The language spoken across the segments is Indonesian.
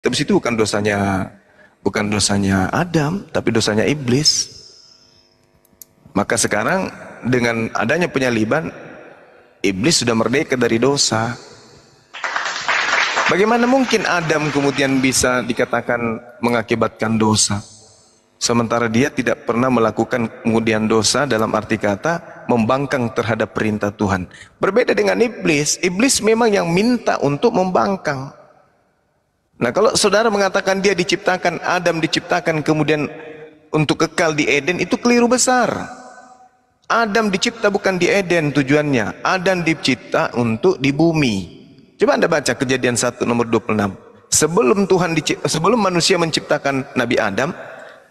Tapi itu bukan dosanya Adam, tapi dosanya iblis. Maka sekarang dengan adanya penyaliban, iblis sudah merdeka dari dosa. Bagaimana mungkin Adam kemudian bisa dikatakan mengakibatkan dosa? Sementara dia tidak pernah melakukan kemudian dosa dalam arti kata membangkang terhadap perintah Tuhan. Berbeda dengan iblis, iblis memang yang minta untuk membangkang. Nah, kalau saudara mengatakan dia diciptakan, Adam diciptakan kemudian untuk kekal di Eden, itu keliru besar. Adam dicipta bukan di Eden tujuannya. Adam dicipta untuk di bumi. Coba Anda baca Kejadian 1 nomor 26. Sebelum manusia menciptakan Nabi Adam,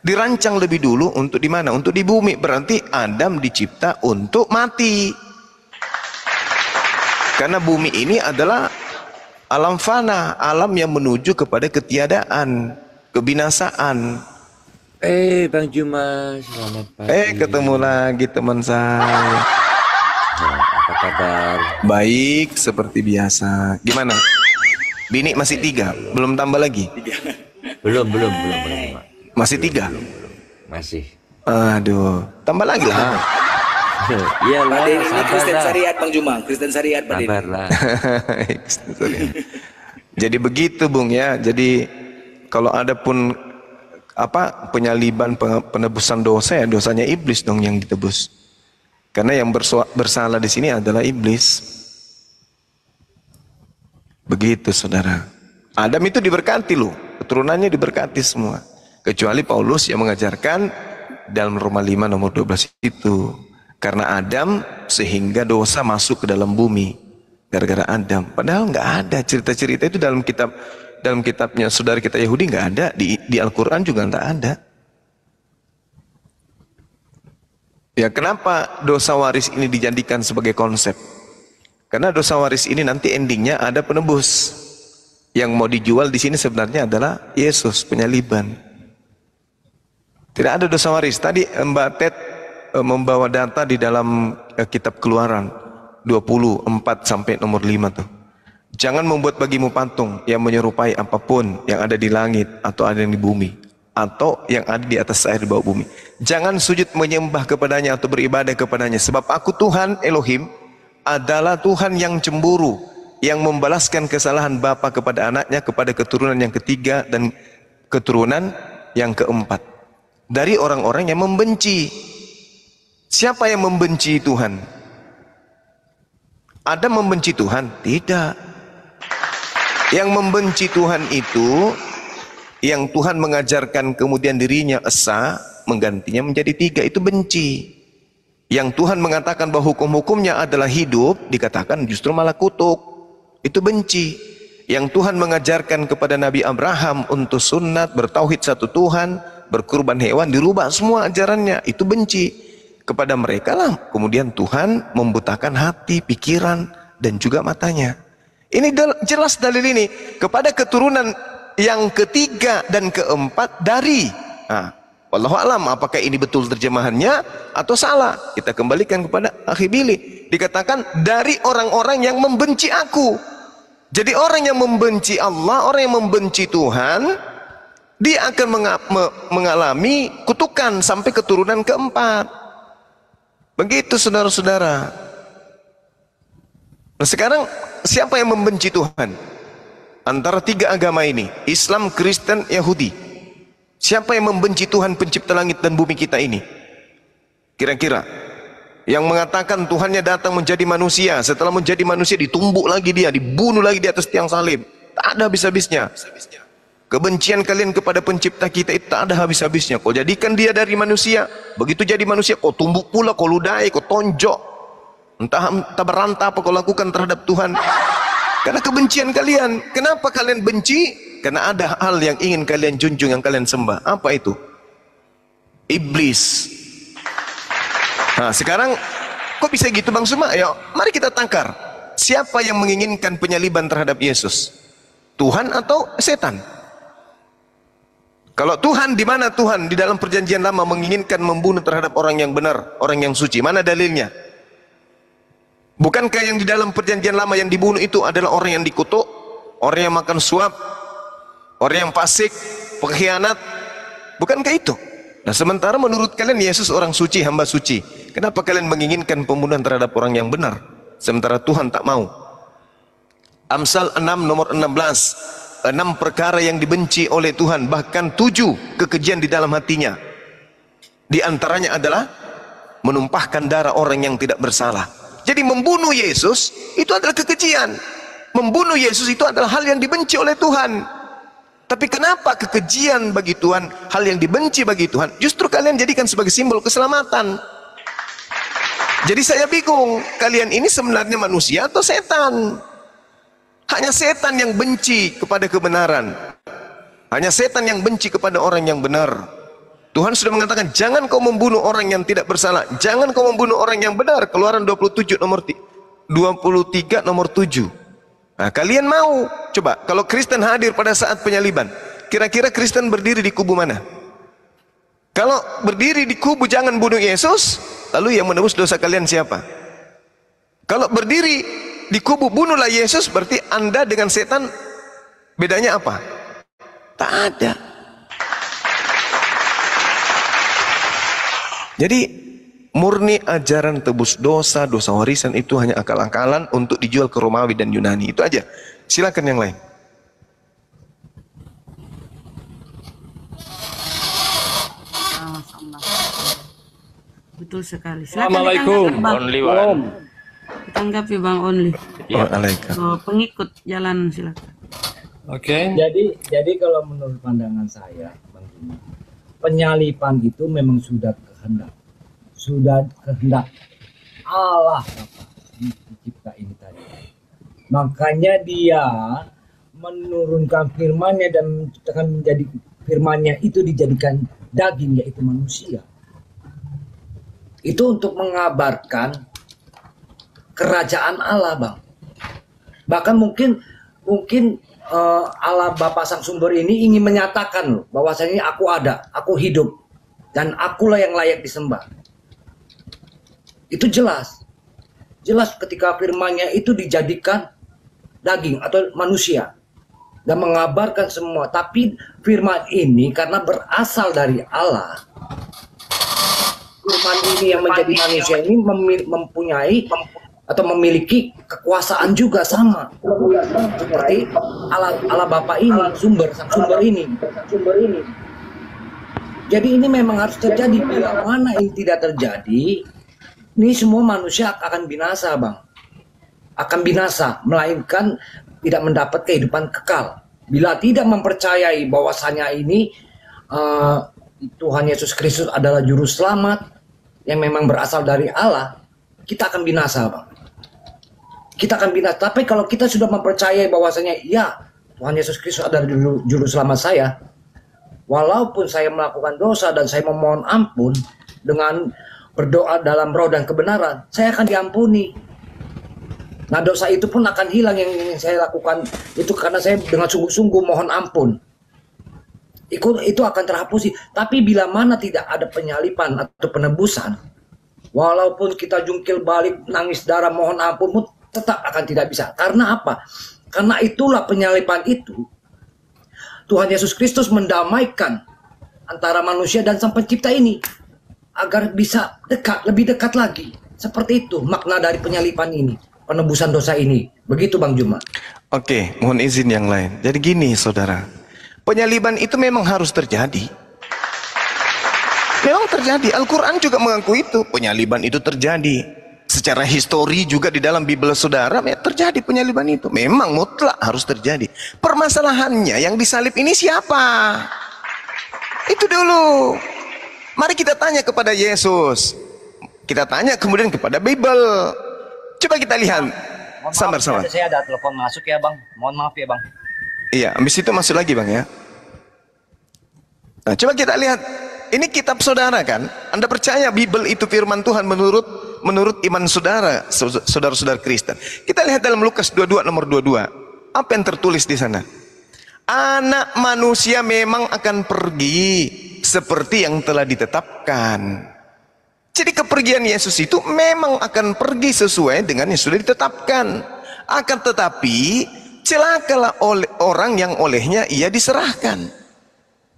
dirancang lebih dulu untuk di mana? Untuk di bumi. Berarti Adam dicipta untuk mati. Karena bumi ini adalah alam fana, alam yang menuju kepada ketiadaan, kebinasaan. Bang Juma, selamat pagi. Ketemu lagi teman saya. Apa kabar? Baik, seperti biasa. Gimana? Bini masih 3, belum tambah lagi? Belum. Masih 3? Masih. Aduh, tambah lagi lah. Iyalah, Ini Kristen sabarlah. Syariat Bang Jumang, Kristen Syariat Pak Deni. Sabarlah. Jadi begitu Bung ya. Jadi kalau ada pun penyaliban, penebusan dosa, ya dosanya iblis dong yang ditebus. Karena yang bersalah di sini adalah iblis. Begitu saudara. Adam itu diberkati loh, keturunannya diberkati semua. Kecuali Paulus yang mengajarkan dalam Roma 5 nomor 12 itu. Karena Adam sehingga dosa masuk ke dalam bumi. Gara-gara Adam. Padahal nggak ada cerita-cerita itu dalam kitabnya saudara kita Yahudi, nggak ada. Di Al-Quran juga nggak ada. Ya, kenapa dosa waris ini dijadikan sebagai konsep? Karena dosa waris ini nanti endingnya ada penebus. Yang mau dijual di sini sebenarnya adalah Yesus, penyaliban. Tidak ada dosa waris. Tadi Mbak Ted membawa data di dalam kitab Keluaran 24 sampai nomor 5 tuh. Jangan membuat bagimu patung yang menyerupai apapun yang ada di langit atau ada yang di bumi atau yang ada di atas air di bawah bumi. Jangan sujud menyembah kepadanya atau beribadah kepadanya, sebab aku Tuhan Elohim adalah Tuhan yang cemburu, yang membalaskan kesalahan bapa kepada anaknya, kepada keturunan yang ketiga dan keturunan yang keempat dari orang-orang yang membenci. Siapa yang membenci Tuhan? Adam membenci Tuhan? Tidak. Yang membenci Tuhan itu yang Tuhan mengajarkan kemudian dirinya esa, menggantinya menjadi 3, itu benci. Yang Tuhan mengatakan bahwa hukum-hukumnya adalah hidup, dikatakan justru malah kutuk, itu benci. Yang Tuhan mengajarkan kepada Nabi Abraham untuk sunat, bertauhid satu Tuhan, berkurban hewan, dirubah semua ajarannya, itu benci. Kepada mereka lah kemudian Tuhan membutakan hati, pikiran dan juga matanya. Ini jelas dalil ini kepada keturunan yang ketiga dan keempat dari. Wallahu alam apakah ini betul terjemahannya atau salah. Kita kembalikan kepada Akhi Billy. Dikatakan dari orang-orang yang membenci aku. Jadi orang yang membenci Allah, orang yang membenci Tuhan, dia akan mengalami kutukan sampai keturunan keempat. Begitu saudara-saudara. Nah sekarang siapa yang membenci Tuhan? Antara 3 agama ini, Islam, Kristen, Yahudi. Siapa yang membenci Tuhan pencipta langit dan bumi kita ini? Kira-kira yang mengatakan Tuhannya datang menjadi manusia, setelah menjadi manusia ditumbuk lagi dia, dibunuh lagi di atas tiang salib, tak ada habis-habisnya. Kebencian kalian kepada pencipta kita itu tak ada habis-habisnya. Kau jadikan dia dari manusia, begitu jadi manusia kau tumbuk pula, kau ludahi, kau tonjok, entah berantah apa kau lakukan terhadap Tuhan. Karena kebencian kalian. Kenapa kalian benci? Karena ada hal yang ingin kalian junjung, yang kalian sembah. Apa itu? Iblis. Nah sekarang kok bisa gitu Bang Suma? Ayo mari kita tangkar. Siapa yang menginginkan penyaliban terhadap Yesus? Tuhan atau setan? Kalau Tuhan, di mana Tuhan di dalam perjanjian lama menginginkan membunuh terhadap orang yang benar, orang yang suci? Mana dalilnya? Bukankah yang di dalam perjanjian lama yang dibunuh itu adalah orang yang dikutuk, orang yang makan suap, orang yang fasik, pengkhianat, bukankah itu? Nah, sementara menurut kalian Yesus orang suci, hamba suci. Kenapa kalian menginginkan pembunuhan terhadap orang yang benar? Sementara Tuhan tak mau. Amsal 6 nomor 16. 6 perkara yang dibenci oleh Tuhan, bahkan 7 kekejian di dalam hatinya. Di antaranya adalah menumpahkan darah orang yang tidak bersalah. Jadi membunuh Yesus itu adalah kekejian. Membunuh Yesus itu adalah hal yang dibenci oleh Tuhan. Tapi kenapa kekejian bagi Tuhan, hal yang dibenci bagi Tuhan, justru kalian jadikan sebagai simbol keselamatan? Jadi saya bingung, kalian ini sebenarnya manusia atau setan? Hanya setan yang benci kepada kebenaran. Hanya setan yang benci kepada orang yang benar. Tuhan sudah mengatakan, jangan kau membunuh orang yang tidak bersalah. Jangan kau membunuh orang yang benar. Keluaran 23 nomor 7. Nah, kalian mau? Coba, kalau Kristen hadir pada saat penyaliban, kira-kira Kristen berdiri di kubu mana? Kalau berdiri di kubu jangan bunuh Yesus, lalu yang menebus dosa kalian siapa? Kalau berdiri di kubu bunuhlah Yesus, berarti Anda dengan setan bedanya apa? Tak ada. Jadi murni ajaran tebus dosa, dosa warisan itu hanya akal-akalan untuk dijual ke Romawi dan Yunani. Itu aja. Silakan yang lain. Betul sekali. Assalamualaikum. Only one. Tanggapi Bang Only. Waalaikumsalam. Oh, pengikut jalan silakan. Oke. Jadi kalau menurut pandangan saya, Bang Jimmy, penyalipan itu memang sudah kehendak Allah Bapa pencipta ini tadi. Makanya dia menurunkan firman-Nya dan menciptakan menjadi firman-Nya itu dijadikan daging, yaitu manusia. Itu untuk mengabarkan kerajaan Allah, Bang. Bahkan mungkin Allah Bapa Sang Sumber ini ingin menyatakan loh bahwasanya aku ada, aku hidup, dan akulah yang layak disembah. Itu jelas ketika firman-Nya itu dijadikan daging atau manusia dan mengabarkan semua. Tapi firman ini karena berasal dari Allah, firman ini yang menjadi manusia ini mempunyai atau memiliki kekuasaan juga sama seperti Allah Bapa ini, sang sumber ini. Jadi ini memang harus terjadi. Bila mana ini tidak terjadi, ini semua manusia akan binasa, Bang. Akan binasa, melainkan tidak mendapat kehidupan kekal. Bila tidak mempercayai bahwasanya ini Tuhan Yesus Kristus adalah juru selamat yang memang berasal dari Allah, kita akan binasa, Bang. Kita akan binasa. Tapi kalau kita sudah mempercayai bahwasanya ya, Tuhan Yesus Kristus adalah juru selamat saya, walaupun saya melakukan dosa dan saya memohon ampun dengan berdoa dalam roh dan kebenaran, saya akan diampuni. Nah, dosa itu pun akan hilang yang saya lakukan itu karena saya dengan sungguh-sungguh mohon ampun. Itu akan terhapusi. Tapi bila mana tidak ada penyalipan atau penebusan, walaupun kita jungkil balik, nangis darah, mohon ampun pun tetap akan tidak bisa. Karena apa? Karena itulah penyalipan itu. Tuhan Yesus Kristus mendamaikan antara manusia dan Sang Pencipta ini agar bisa dekat, lebih dekat lagi. Seperti itu makna dari penyalipan ini, penebusan dosa ini. Begitu Bang Juma. Oke, mohon izin yang lain. Jadi gini saudara, penyaliban itu memang harus terjadi. Memang terjadi. Al-Quran juga mengaku itu. Penyaliban itu terjadi. Secara histori juga di dalam Bible saudara terjadi penyaliban itu. Memang mutlak harus terjadi. Permasalahannya yang disalib ini siapa? Itu dulu. Mari kita tanya kepada Yesus. Kita tanya kemudian kepada Bible. Coba kita lihat. Sabar-sabar. Saya ada telepon masuk ya Bang. Mohon maaf ya Bang. Iya, habis itu masuk lagi Bang ya. Nah, coba kita lihat. Ini kitab saudara kan? Anda percaya Bible itu firman Tuhan menurut iman saudara, saudara-saudara Kristen. Kita lihat dalam Lukas 22 nomor 22. Apa yang tertulis di sana? Anak manusia memang akan pergi seperti yang telah ditetapkan. Jadi kepergian Yesus itu memang akan pergi sesuai dengan yang sudah ditetapkan. Akan tetapi celakalah oleh orang yang olehnya ia diserahkan.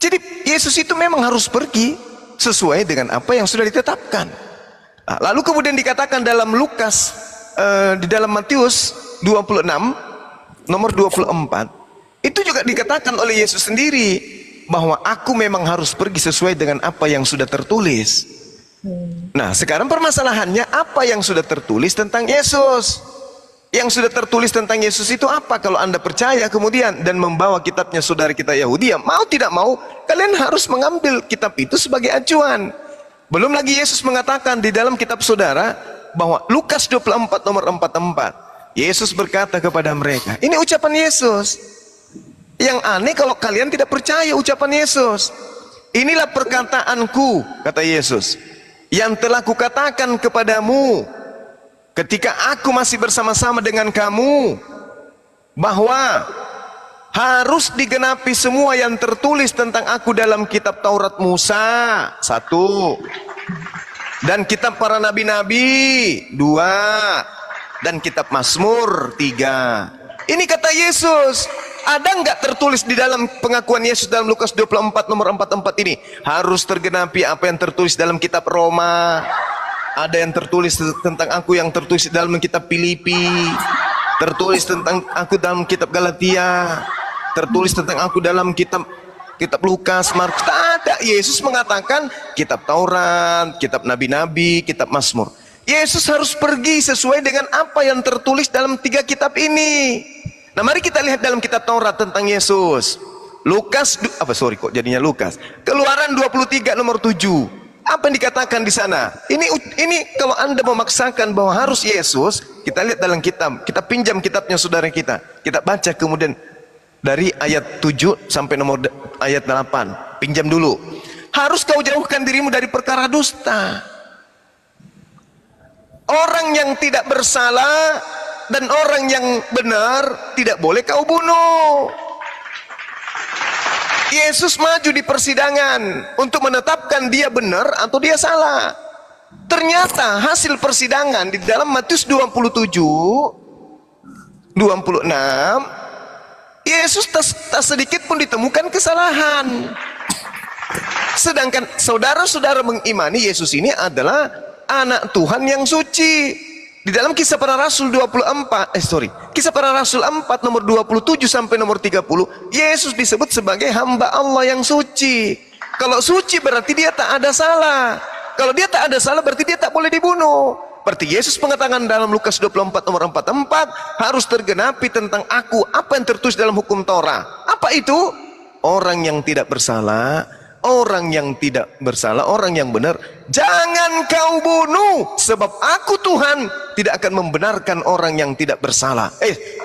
Jadi Yesus itu memang harus pergi sesuai dengan apa yang sudah ditetapkan. Nah, lalu kemudian dikatakan dalam Lukas, di dalam Matius 26 nomor 24, itu juga dikatakan oleh Yesus sendiri bahwa aku memang harus pergi sesuai dengan apa yang sudah tertulis. Nah, sekarang permasalahannya apa yang sudah tertulis tentang Yesus? Yang sudah tertulis tentang Yesus itu apa? Kalau Anda percaya kemudian dan membawa kitabnya saudara kita Yahudi, ya mau tidak mau kalian harus mengambil kitab itu sebagai acuan. Belum lagi Yesus mengatakan di dalam kitab saudara bahwa Lukas 24 nomor 44, Yesus berkata kepada mereka, ini ucapan Yesus. Yang aneh kalau kalian tidak percaya ucapan Yesus. Inilah perkataanku, kata Yesus, yang telah kukatakan kepadamu ketika aku masih bersama-sama dengan kamu, bahwa harus digenapi semua yang tertulis tentang aku dalam kitab Taurat Musa, 1, dan kitab para nabi-nabi, 2, dan kitab Mazmur, 3. Ini kata Yesus. Ada nggak tertulis di dalam pengakuan Yesus dalam Lukas 24 nomor 44 ini? Harus tergenapi apa yang tertulis dalam kitab Roma. Ada yang tertulis tentang aku yang tertulis dalam kitab Filipi, tertulis tentang aku dalam kitab Galatia, tertulis tentang aku dalam kitab Lukas, Markus. Tak ada. Yesus mengatakan kitab Taurat, kitab nabi-nabi, kitab Mazmur. Yesus harus pergi sesuai dengan apa yang tertulis dalam 3 kitab ini. Nah, mari kita lihat dalam kitab Taurat tentang Yesus. Keluaran 23 nomor 7. Apa yang dikatakan di sana? Ini kalau Anda memaksakan bahwa harus Yesus, kita lihat dalam kitab, kita pinjam kitabnya saudara kita. Kita baca kemudian dari ayat 7 sampai ayat 8. Pinjam dulu. Harus kau jauhkan dirimu dari perkara dusta. Orang yang tidak bersalah dan orang yang benar tidak boleh kau bunuh. Yesus maju di persidangan untuk menetapkan dia benar atau dia salah. Ternyata hasil persidangan di dalam Matius 27, 26, Yesus tak sedikit pun ditemukan kesalahan. Sedangkan saudara-saudara mengimani Yesus ini adalah anak Tuhan yang suci. Di dalam Kisah Para Rasul 4 nomor 27 sampai nomor 30, Yesus disebut sebagai hamba Allah yang suci. Kalau suci berarti dia tak ada salah. Kalau dia tak ada salah berarti dia tak boleh dibunuh. Berarti Yesus mengatakan dalam Lukas 24 nomor 44 harus tergenapi tentang aku apa yang tertulis dalam hukum Torah. Apa itu? Orang yang tidak bersalah, orang yang tidak bersalah, orang yang benar, jangan kau bunuh, sebab aku Tuhan tidak akan membenarkan orang yang tidak bersalah.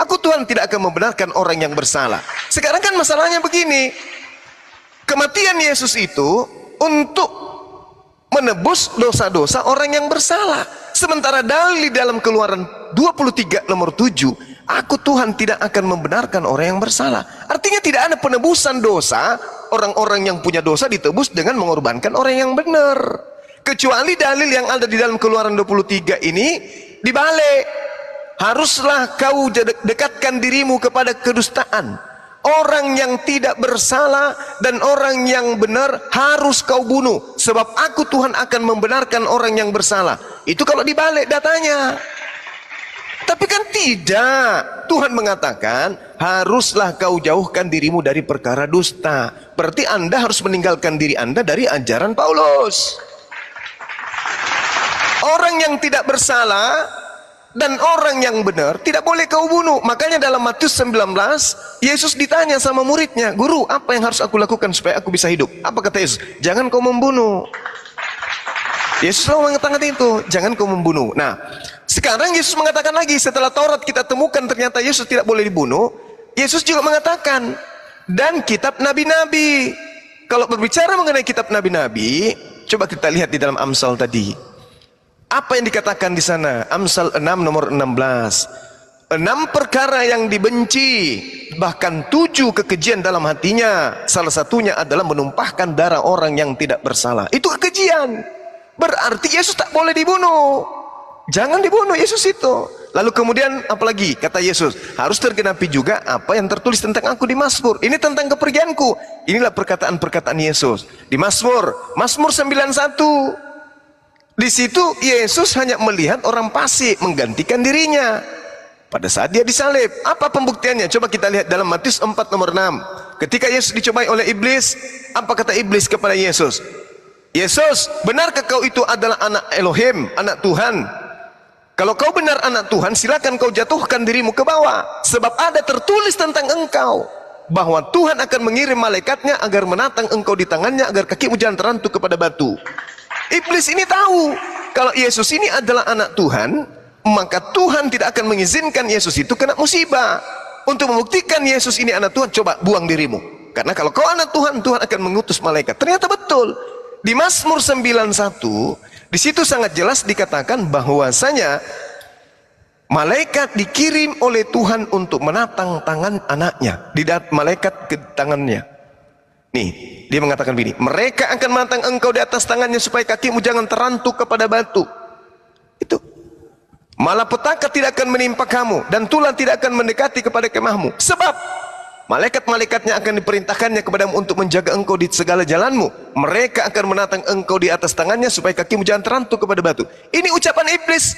Aku Tuhan tidak akan membenarkan orang yang bersalah. Sekarang kan masalahnya begini, kematian Yesus itu untuk menebus dosa-dosa orang yang bersalah. Sementara dalil dalam Keluaran 23 nomor 7, aku Tuhan tidak akan membenarkan orang yang bersalah. Artinya tidak ada penebusan dosa. Orang-orang yang punya dosa ditebus dengan mengorbankan orang yang benar. Kecuali dalil yang ada di dalam Keluaran 23 ini dibalik. Haruslah kau dekatkan dirimu kepada kedustaan. Orang yang tidak bersalah dan orang yang benar harus kau bunuh, sebab aku Tuhan akan membenarkan orang yang bersalah. Itu kalau dibalik datanya. Tapi kan tidak. Tuhan mengatakan haruslah kau jauhkan dirimu dari perkara dusta. Berarti Anda harus meninggalkan diri Anda dari ajaran Paulus. Orang yang tidak bersalah dan orang yang benar tidak boleh kau bunuh. Makanya dalam Matius 19 Yesus ditanya sama muridnya, "Guru, apa yang harus aku lakukan supaya aku bisa hidup?" Apa kata Yesus? "Jangan kau membunuh." Yesus selalu mengatakan itu, jangan kau membunuh. Nah, sekarang Yesus mengatakan lagi, setelah Taurat kita temukan ternyata Yesus tidak boleh dibunuh, Yesus juga mengatakan, dan kitab nabi-nabi. Kalau berbicara mengenai kitab nabi-nabi, coba kita lihat di dalam Amsal tadi. Apa yang dikatakan di sana? Amsal 6 nomor 16. 6 perkara yang dibenci, bahkan 7 kekejian dalam hatinya. Salah satunya adalah menumpahkan darah orang yang tidak bersalah. Itu kekejian. Berarti Yesus tak boleh dibunuh. Jangan dibunuh Yesus itu. Lalu kemudian apalagi kata Yesus, harus tergenapi juga apa yang tertulis tentang aku di Mazmur. Ini tentang kepergianku. Inilah perkataan-perkataan Yesus di Mazmur 91. Di situ Yesus hanya melihat orang fasik menggantikan dirinya pada saat dia disalib. Apa pembuktiannya? Coba kita lihat dalam Matius 4 nomor 6. Ketika Yesus dicobai oleh iblis, apa kata iblis kepada Yesus? Yesus, benarkah kau itu adalah anak Elohim, anak Tuhan? Kalau kau benar anak Tuhan, silakan kau jatuhkan dirimu ke bawah. Sebab ada tertulis tentang engkau, bahwa Tuhan akan mengirim malaikatnya agar menatang engkau di tangannya, agar kakimu jangan terantuk kepada batu. Iblis ini tahu, kalau Yesus ini adalah anak Tuhan, maka Tuhan tidak akan mengizinkan Yesus itu kena musibah. Untuk membuktikan Yesus ini anak Tuhan, coba buang dirimu. Karena kalau kau anak Tuhan, Tuhan akan mengutus malaikat. Ternyata betul. Di Mazmur 91, di situ sangat jelas dikatakan bahwasanya malaikat dikirim oleh Tuhan untuk menatang tangan anaknya. Malaikat ke tangannya. Nih, dia mengatakan begini, mereka akan menatang engkau di atas tangannya supaya kakimu jangan terantuk kepada batu. Itu. Malapetaka tidak akan menimpa kamu dan tulah tidak akan mendekati kepada kemahmu. Sebab malaikat-malaikatnya akan diperintahkannya kepadamu untuk menjaga engkau di segala jalanmu. Mereka akan menatang engkau di atas tangannya supaya kakimu jangan terantuk kepada batu. Ini ucapan iblis.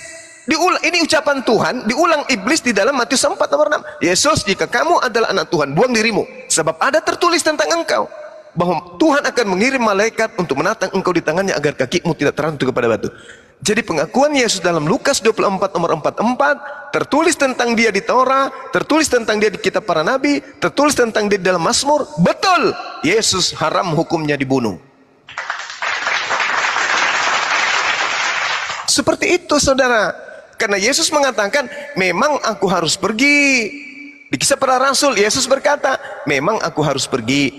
Ini ucapan Tuhan diulang iblis di dalam Matius 4 nomor 6. Yesus, jika kamu adalah anak Tuhan, buang dirimu. Sebab ada tertulis tentang engkau, bahwa Tuhan akan mengirim malaikat untuk menatang engkau di tangannya agar kakimu tidak terantuk kepada batu. Jadi pengakuan Yesus dalam Lukas 24 nomor 44, tertulis tentang dia di Taurat, tertulis tentang dia di kitab para nabi, tertulis tentang dia di dalam Mazmur. Betul, Yesus haram hukumnya dibunuh. Seperti itu saudara. Karena Yesus mengatakan, memang aku harus pergi. Di Kisah Para Rasul, Yesus berkata, memang aku harus pergi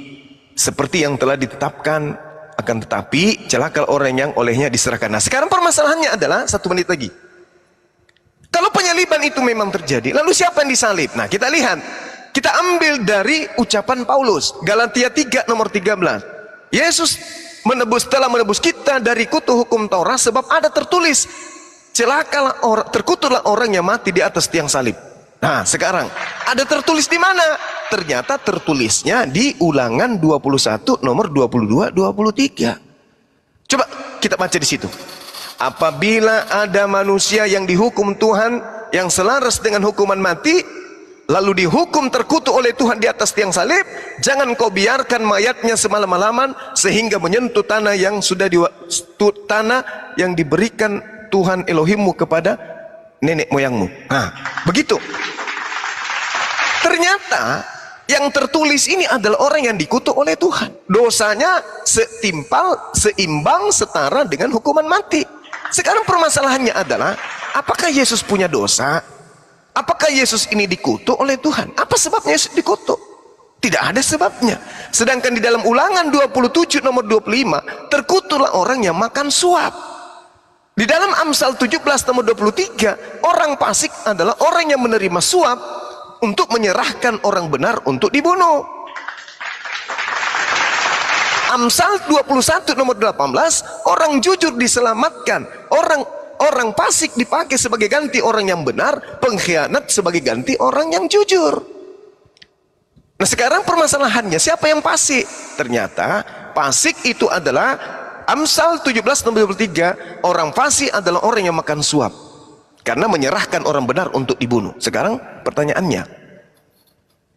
seperti yang telah ditetapkan. Akan tetapi celaka orang yang olehnya diserahkan. Nah sekarang permasalahannya adalah 1 menit lagi. Kalau penyaliban itu memang terjadi, lalu siapa yang disalib? Nah kita lihat, kita ambil dari ucapan Paulus, Galatia 3 nomor 13. Yesus telah menebus kita dari kutu hukum Taurat, sebab ada tertulis, celakalah terkutuklah orang yang mati di atas tiang salib. Nah sekarang ada tertulis di mana? Ternyata tertulisnya di Ulangan 21 nomor 22-23. Coba kita baca di situ. Apabila ada manusia yang dihukum Tuhan yang selaras dengan hukuman mati, lalu dihukum terkutuk oleh Tuhan di atas tiang salib, jangan kau biarkan mayatnya semalam-malaman sehingga menyentuh tanah yang tanah yang diberikan Tuhan Elohimmu kepada nenek moyangmu. Nah, begitu. Ternyata yang tertulis ini adalah orang yang dikutuk oleh Tuhan. Dosanya seimbang, setara dengan hukuman mati. Sekarang permasalahannya adalah, apakah Yesus punya dosa? Apakah Yesus ini dikutuk oleh Tuhan? Apa sebabnya Yesus dikutuk? Tidak ada sebabnya. Sedangkan di dalam Ulangan 27 nomor 25, terkutuklah orang yang makan suap. Di dalam Amsal 17 nomor 23, orang fasik adalah orang yang menerima suap untuk menyerahkan orang benar untuk dibunuh. Amsal 21 nomor 18, orang jujur diselamatkan, orang fasik dipakai sebagai ganti orang yang benar, pengkhianat sebagai ganti orang yang jujur. Nah sekarang permasalahannya, siapa yang fasik? Ternyata fasik itu adalah Amsal 17 nomor 23, orang fasik adalah orang yang makan suap karena menyerahkan orang benar untuk dibunuh. Sekarang pertanyaannya,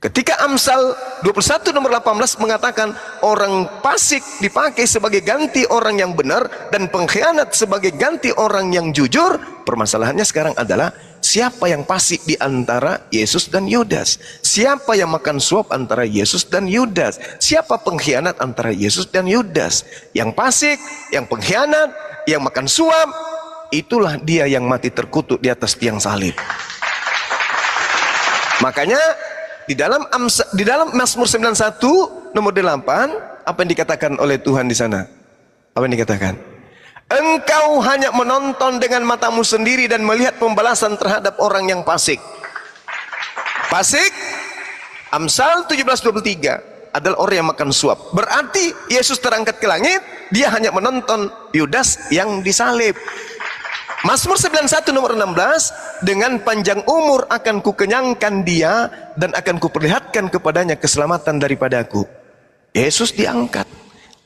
ketika Amsal 21 nomor 18 mengatakan orang fasik dipakai sebagai ganti orang yang benar dan pengkhianat sebagai ganti orang yang jujur, permasalahannya sekarang adalah siapa yang fasik di antara Yesus dan Yudas? Siapa yang makan suap antara Yesus dan Yudas? Siapa pengkhianat antara Yesus dan Yudas? Yang fasik, yang pengkhianat, yang makan suap, itulah dia yang mati terkutuk di atas tiang salib. Makanya di dalam Mazmur 91 nomor 8, apa yang dikatakan oleh Tuhan di sana? Apa yang dikatakan? Engkau hanya menonton dengan matamu sendiri dan melihat pembalasan terhadap orang yang fasik. Fasik, Amsal 17:23 adalah orang yang makan suap. Berarti Yesus terangkat ke langit, dia hanya menonton Yudas yang disalib. Mazmur 91 nomor 16, dengan panjang umur akan kukenyangkan dia dan akan kuperlihatkan kepadanya keselamatan daripadaku. Yesus diangkat,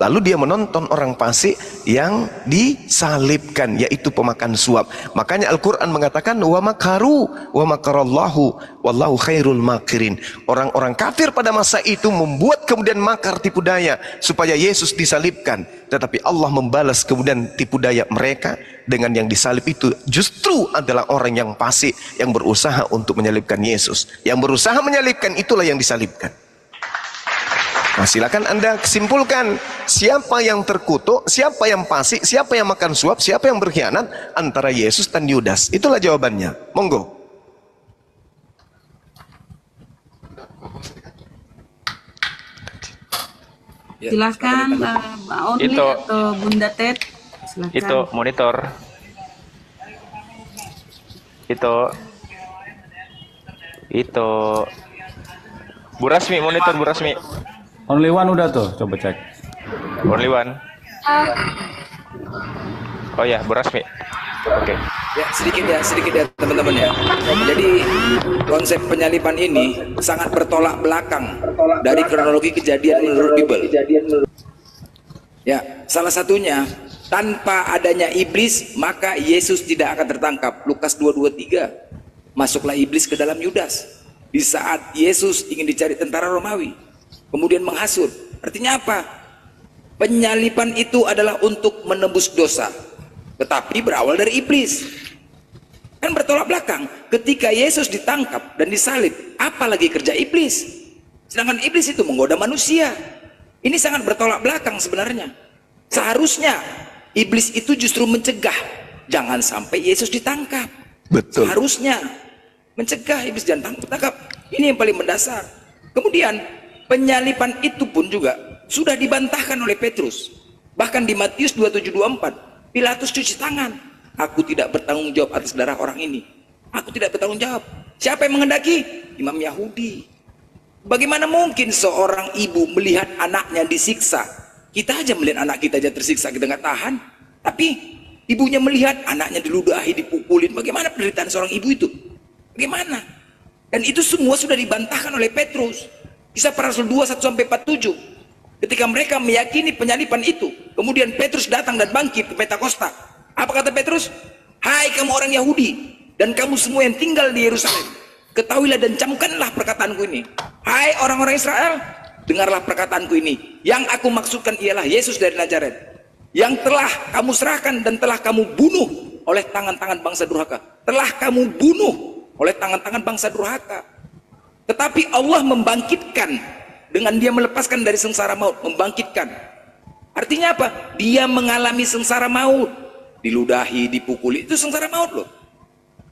lalu dia menonton orang fasik yang disalibkan, yaitu pemakan suap. Makanya Al-Quran mengatakan wa makaru wa makarallahu wallahu khairul makirin. Orang-orang kafir pada masa itu membuat kemudian makar tipu daya supaya Yesus disalibkan, tetapi Allah membalas kemudian tipu daya mereka dengan yang disalib itu justru adalah orang yang fasik yang berusaha untuk menyalibkan Yesus. Yang berusaha menyalibkan itulah yang disalibkan. Nah, silakan Anda simpulkan siapa yang terkutuk, siapa yang fasik, siapa yang makan suap, siapa yang berkhianat antara Yesus dan Yudas. Itulah jawabannya. Monggo. Silakan Mbak Only Itu. atau Bunda Ted. Silakan. Itu monitor. Itu. Bu Rasmi, monitor Bu Rasmi. Only one udah tuh, coba cek. Only one. Oh ya, Bu Rasmi. Oke. Ya, sedikit ya teman-teman ya. Jadi konsep penyaliban ini sangat bertolak belakang dari kronologi kejadian menurut Bible. Ya, salah satunya tanpa adanya iblis maka Yesus tidak akan tertangkap. Lukas 2:23. Masuklah iblis ke dalam Yudas. Di saat Yesus ingin dicari tentara Romawi, kemudian menghasut. Artinya apa? Penyaliban itu adalah untuk menebus dosa, tetapi berawal dari iblis. Kan bertolak belakang. Ketika Yesus ditangkap dan disalib, apalagi kerja iblis? Sedangkan iblis itu menggoda manusia. Ini sangat bertolak belakang sebenarnya. Seharusnya iblis itu justru mencegah jangan sampai Yesus ditangkap. Betul. Seharusnya mencegah iblis jangan tangkap. Ini yang paling mendasar. Kemudian penyaliban itu pun juga sudah dibantahkan oleh Petrus. Bahkan di Matius 27:24, Pilatus cuci tangan. Aku tidak bertanggung jawab atas darah orang ini. Aku tidak bertanggung jawab. Siapa yang menghendaki? Imam Yahudi. Bagaimana mungkin seorang ibu melihat anaknya disiksa? Kita aja melihat anak kita aja tersiksa, kita nggak tahan. Tapi ibunya melihat anaknya diludahi, dipukulin. Bagaimana penderitaan seorang ibu itu? Bagaimana? Dan itu semua sudah dibantahkan oleh Petrus. Kisah Para Rasul 2:1-47. Ketika mereka meyakini penyaliban itu, kemudian Petrus datang dan bangkit ke Pentakosta. Apa kata Petrus? Hai kamu orang Yahudi dan kamu semua yang tinggal di Yerusalem, ketahuilah dan camkanlah perkataanku ini. Hai orang-orang Israel, dengarlah perkataanku ini. Yang aku maksudkan ialah Yesus dari Nazaret, yang telah kamu serahkan dan telah kamu bunuh oleh tangan-tangan bangsa durhaka. Telah kamu bunuh oleh tangan-tangan bangsa durhaka. Tetapi Allah membangkitkan dengan dia melepaskan dari sengsara maut. Membangkitkan artinya apa? Dia mengalami sengsara maut, diludahi, dipukuli, itu sengsara maut loh.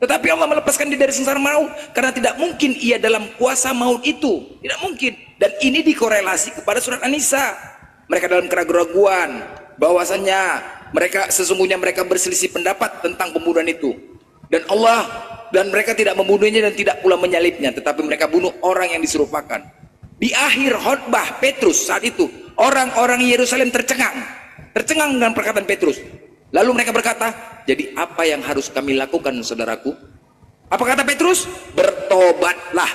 Tetapi Allah melepaskan dia dari sengsara maut karena tidak mungkin ia dalam kuasa maut itu. Tidak mungkin. Dan ini dikorelasi kepada surat An-Nisa. Mereka dalam keraguan bahwasannya sesungguhnya mereka berselisih pendapat tentang pembunuhan itu. Dan mereka tidak membunuhnya dan tidak pula menyalibnya, tetapi mereka bunuh orang yang diserupakan. Di akhir khotbah Petrus saat itu, orang-orang Yerusalem tercengang dengan perkataan Petrus. Lalu mereka berkata, jadi apa yang harus kami lakukan saudaraku? Apa kata Petrus? Bertobatlah.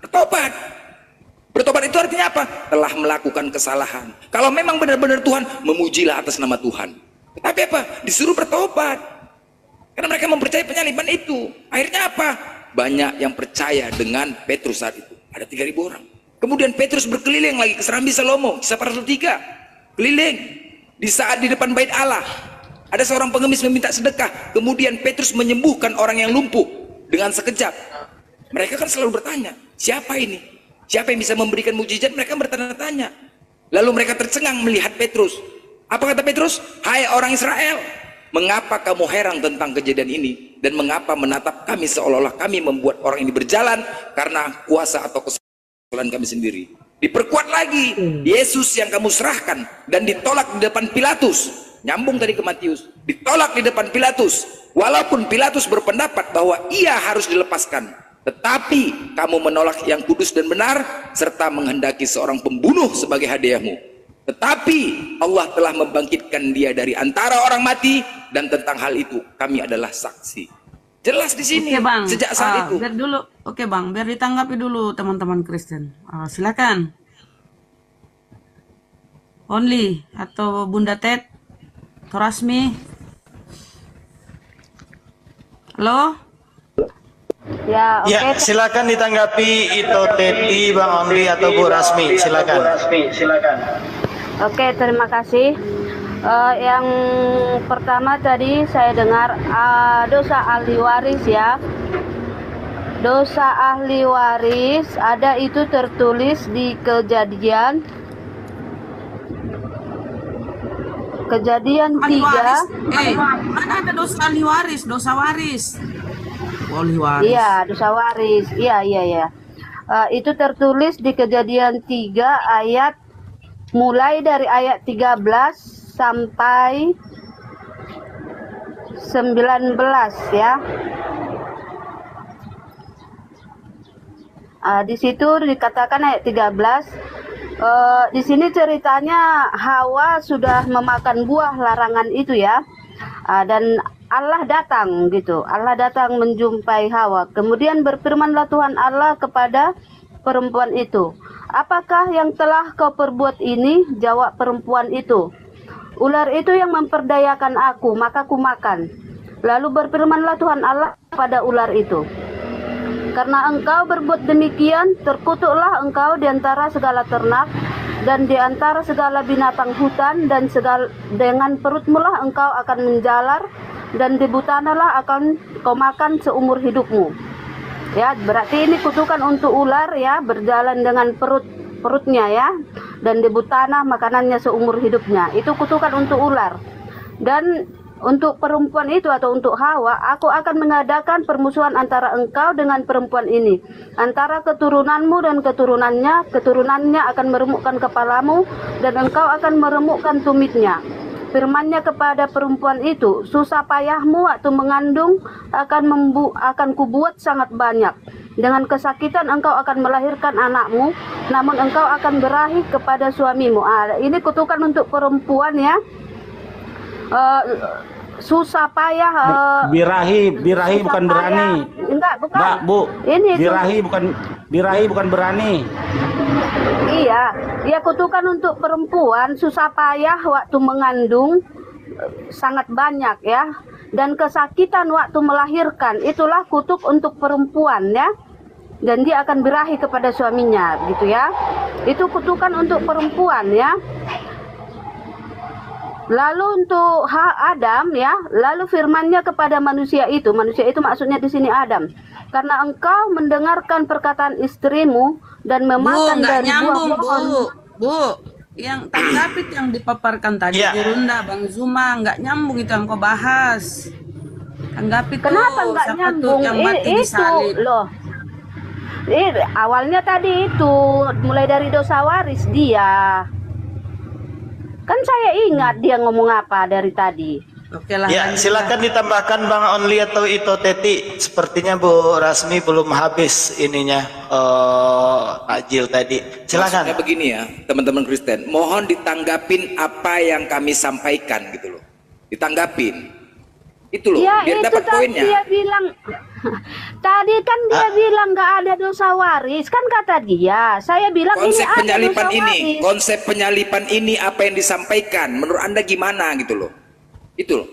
Bertobat itu artinya apa? Telah melakukan kesalahan. Kalau memang benar-benar Tuhan, memujilah atas nama Tuhan. Tapi apa? Disuruh bertobat. Karena mereka mempercayai penyaliban itu. Akhirnya apa? Banyak yang percaya dengan Petrus saat itu. Ada 3.000 orang. Kemudian Petrus berkeliling lagi ke Serambi Salomo. Kisah Para Rasul 3. Keliling. Di saat di depan bait Allah, ada seorang pengemis meminta sedekah. Kemudian Petrus menyembuhkan orang yang lumpuh dengan sekejap. Mereka kan selalu bertanya, siapa ini? Siapa yang bisa memberikan mukjizat? Mereka bertanya-tanya. Lalu mereka tercengang melihat Petrus. Apa kata Petrus? Hai orang Israel, mengapa kamu heran tentang kejadian ini? Dan mengapa menatap kami seolah-olah kami membuat orang ini berjalan karena kuasa atau kesalahan kami sendiri? Diperkuat lagi, Yesus yang kamu serahkan dan ditolak di depan Pilatus. Nyambung tadi ke Matius. Ditolak di depan Pilatus. Walaupun Pilatus berpendapat bahwa ia harus dilepaskan, tetapi kamu menolak yang kudus dan benar serta menghendaki seorang pembunuh sebagai hadiahmu. Tetapi Allah telah membangkitkan dia dari antara orang mati, dan tentang hal itu kami adalah saksi. Jelas di sini. Oke bang, Sejak saat itu. biar dulu, oke bang, biar ditanggapi dulu teman-teman Kristen. Silakan. Only atau Bunda Ted, atau Rasmi. Halo? Ya, oke. Ya, silakan ditanggapi itu Teti, Bang Only atau Bu Rasmi, silakan. Oke, terima kasih. Yang pertama tadi saya dengar dosa ahli waris ya. Dosa ahli waris ada itu tertulis di Kejadian Ahli 3. waris. Mana ada dosa ahli waris, dosa waris. Ahli waris. Iya, dosa waris. Iya. Itu tertulis di Kejadian 3 ayat mulai dari ayat 13 sampai 19 ya. Di situ dikatakan ayat 13. Di sini ceritanya Hawa sudah memakan buah larangan itu ya. Dan Allah datang gitu. Allah datang menjumpai Hawa. Kemudian berfirmanlah Tuhan Allah kepada perempuan itu, "Apakah yang telah kau perbuat ini?" Jawab perempuan itu, "Ular itu yang memperdayakan aku, maka ku makan." Lalu berfirmanlah Tuhan Allah pada ular itu, "Karena engkau berbuat demikian, terkutuklah engkau di antara segala ternak dan di antara segala binatang hutan, dan dengan perutmu lah engkau akan menjalar, dan di tanahlah akan kau makan seumur hidupmu." Ya, berarti ini kutukan untuk ular ya, berjalan dengan perutnya ya, dan di tanah makanannya seumur hidupnya. Itu kutukan untuk ular. Dan untuk perempuan itu atau untuk Hawa, "Aku akan mengadakan permusuhan antara engkau dengan perempuan ini, antara keturunanmu dan keturunannya akan meremukkan kepalamu, dan engkau akan meremukkan tumitnya." Firman-Nya kepada perempuan itu, "Susah payahmu waktu mengandung akan kubuat sangat banyak. Dengan kesakitan engkau akan melahirkan anakmu, namun engkau akan berahi kepada suamimu." Ini kutukan untuk perempuan ya. Susah payah. Birahi bukan payah. berani. Enggak, bukan. Mbak, Bu. Ini Birahi bukan berani. Iya, ya kutukan untuk perempuan susah payah waktu mengandung sangat banyak ya, dan kesakitan waktu melahirkan, itulah kutuk untuk perempuan ya, dan dia akan birahi kepada suaminya gitu ya. Itu kutukan untuk perempuan ya. Lalu untuk Adam ya, lalu firman-Nya kepada manusia itu maksudnya di sini Adam, "Karena engkau mendengarkan perkataan istrimu dan memakan dari buah pohon." Bu, yang tanggapi yang dipaparkan tadi di Runda Bang Zuma nggak nyambung itu yang kau bahas. Tanggapi tuh. Kenapa nggak nyambung? Yang mati disalib. Loh. Awalnya tadi itu mulai dari dosa waris dia. Kan saya ingat dia ngomong apa dari tadi. Oke lah. Ya, silakan ditambahkan Bang Only atau itu Teti. Sepertinya Bu Rasmi belum habis ininya takjil tadi. Silakan. Maksudnya begini ya, teman-teman Kristen, mohon ditanggapin apa yang kami sampaikan gitu loh. Ditanggapin. Itu loh, Ya biar itu dapat tadi poinnya. dia bilang. Tadi kan dia bilang nggak ada dosa waris, kan kata dia. Saya bilang Konsep ini ada penyalipan dosa ini, waris. konsep penyalipan ini apa yang disampaikan? Menurut Anda gimana gitu loh? Itu loh.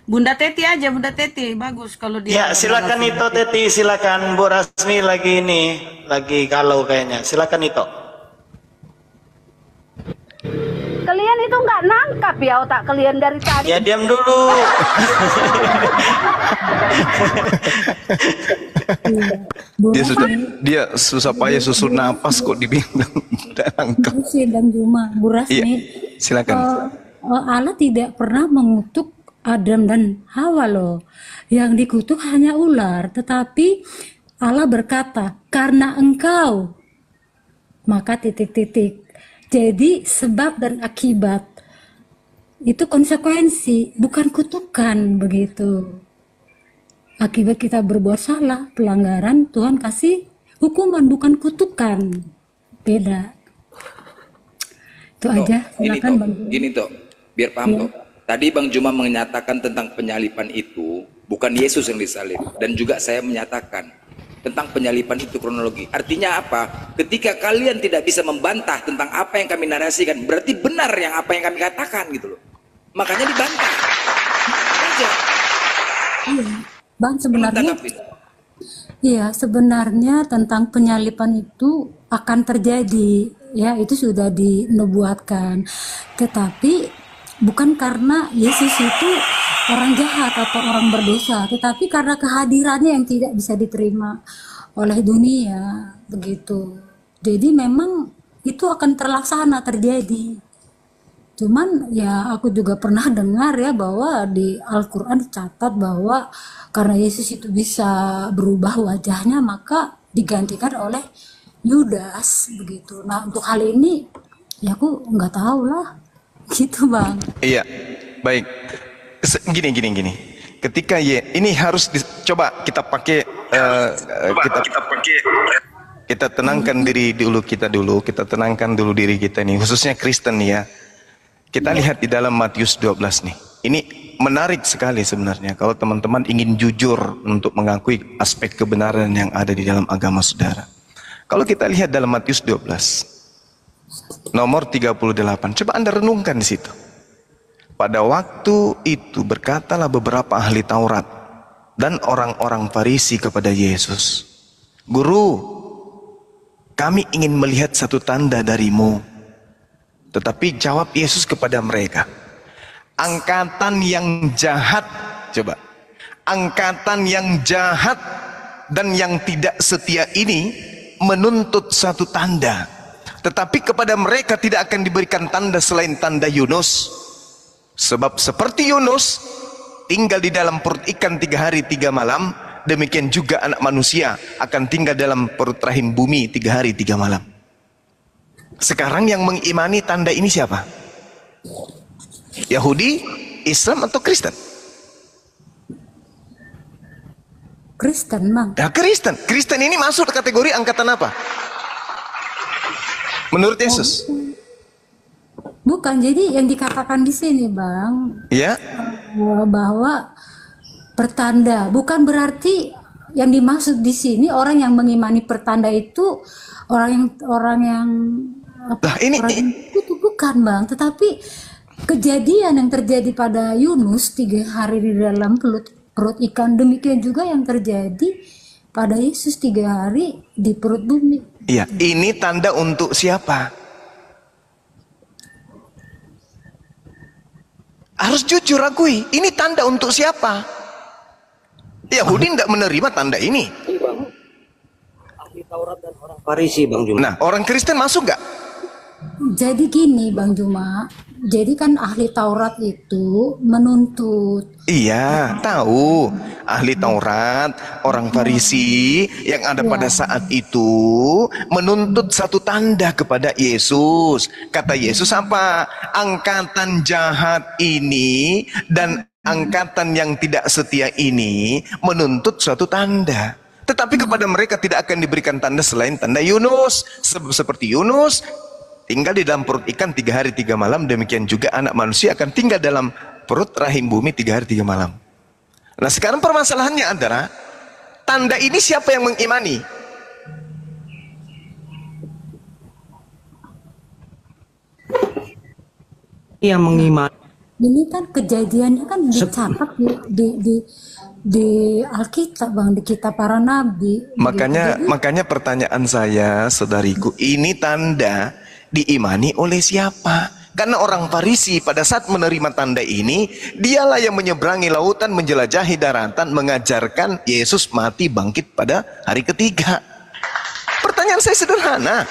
Bunda Teti aja, Bunda Teti bagus kalau dia. Ya, silakan itu Teti, silakan Bu Rasmi lagi galau kayaknya. Silakan itu. Kalian itu nggak nangkap ya otak kalian dari tadi. Ya diam dulu. Dia susah payah susun napas kok dibilang udah nangkep. Dan Juma, Bu Rasmi, Iya, silakan. Allah tidak pernah mengutuk Adam dan Hawa loh. Yang dikutuk hanya ular, tetapi Allah berkata, "Karena engkau," maka titik-titik. Jadi sebab dan akibat itu konsekuensi, bukan kutukan begitu. Akibat kita berbuat salah, pelanggaran, Tuhan kasih hukuman, bukan kutukan. Beda. Itu aja. Gini Silakan toh, Bang. gini toh, biar paham Ya. toh. Tadi Bang Juma menyatakan tentang penyalipan itu bukan Yesus yang disalib, dan juga saya menyatakan tentang penyalipan itu kronologi. Artinya apa? Ketika kalian tidak bisa membantah tentang apa yang kami narasikan, berarti benar yang apa yang kami katakan gitu loh. Makanya dibantah. Aja. Iya, Bang, sebenarnya Tanggapin. iya, sebenarnya tentang penyalipan itu akan terjadi, ya, itu sudah dinubuatkan. Tetapi bukan karena Yesus itu orang jahat atau orang berdosa, tetapi karena kehadirannya yang tidak bisa diterima oleh dunia, begitu. Jadi memang itu akan terlaksana terjadi. Cuman ya aku juga pernah dengar ya bahwa di Al-Quran dicatat bahwa karena Yesus itu bisa berubah wajahnya maka digantikan oleh Yudas, begitu. Nah untuk hal ini ya aku nggak tahu lah, gitu Bang. Iya, baik. Gini. Ketika ini harus coba kita pakai kita tenangkan diri dulu, kita tenangkan dulu diri kita nih, khususnya Kristen nih ya. Kita lihat di dalam Matius 12 nih. Ini menarik sekali sebenarnya kalau teman-teman ingin jujur untuk mengakui aspek kebenaran yang ada di dalam agama saudara. Kalau kita lihat dalam Matius 12 nomor 38, coba Anda renungkan di situ. Pada waktu itu berkatalah beberapa ahli Taurat dan orang-orang Farisi kepada Yesus, "Guru, kami ingin melihat satu tanda darimu." Tetapi jawab Yesus kepada mereka, "Angkatan yang jahat," coba, "angkatan yang jahat dan yang tidak setia ini menuntut satu tanda. Tetapi kepada mereka tidak akan diberikan tanda selain tanda Yunus. Sebab seperti Yunus tinggal di dalam perut ikan 3 hari 3 malam, demikian juga anak manusia akan tinggal dalam perut rahim bumi 3 hari 3 malam." Sekarang yang mengimani tanda ini siapa? Yahudi, Islam atau Kristen? Kristen, Bang. Ya Kristen. Kristen ini masuk kategori angkatan apa? Menurut Yesus? Bukan, jadi yang dikatakan di sini, Bang, Ya. bahwa pertanda bukan berarti yang dimaksud di sini orang yang mengimani pertanda itu orang yang itu bukan Bang, tetapi kejadian yang terjadi pada Yunus 3 hari di dalam perut ikan, demikian juga yang terjadi pada Yesus 3 hari di perut bumi. Iya, ini tanda untuk siapa? Harus jujur akui, ini tanda untuk siapa? Yahudi tidak menerima tanda ini. Ahli Taurat dan orang Farisi, Bang Juma. Nah, orang Kristen masuk nggak? Jadi gini Bang Juma, jadi kan ahli Taurat itu menuntut. Iya, tahu. Ahli Taurat, orang Farisi yang ada pada saat itu menuntut satu tanda kepada Yesus. Kata Yesus apa? Angkatan jahat ini dan angkatan yang tidak setia ini menuntut suatu tanda. Tetapi kepada mereka tidak akan diberikan tanda selain tanda Yunus. Seperti Yunus tinggal di dalam perut ikan 3 hari 3 malam, demikian juga anak manusia akan tinggal dalam perut rahim bumi 3 hari 3 malam. Nah sekarang permasalahannya adalah tanda ini siapa yang mengimani? Yang mengimani. Ini kan kejadiannya kan dicatat di Alkitab Bang, di kitab para nabi. Makanya pertanyaan saya, saudariku, ini tanda diimani oleh siapa? Karena orang Farisi pada saat menerima tanda ini, dialah yang menyeberangi lautan, menjelajahi daratan, mengajarkan Yesus mati bangkit pada hari ketiga. Pertanyaan saya sederhana,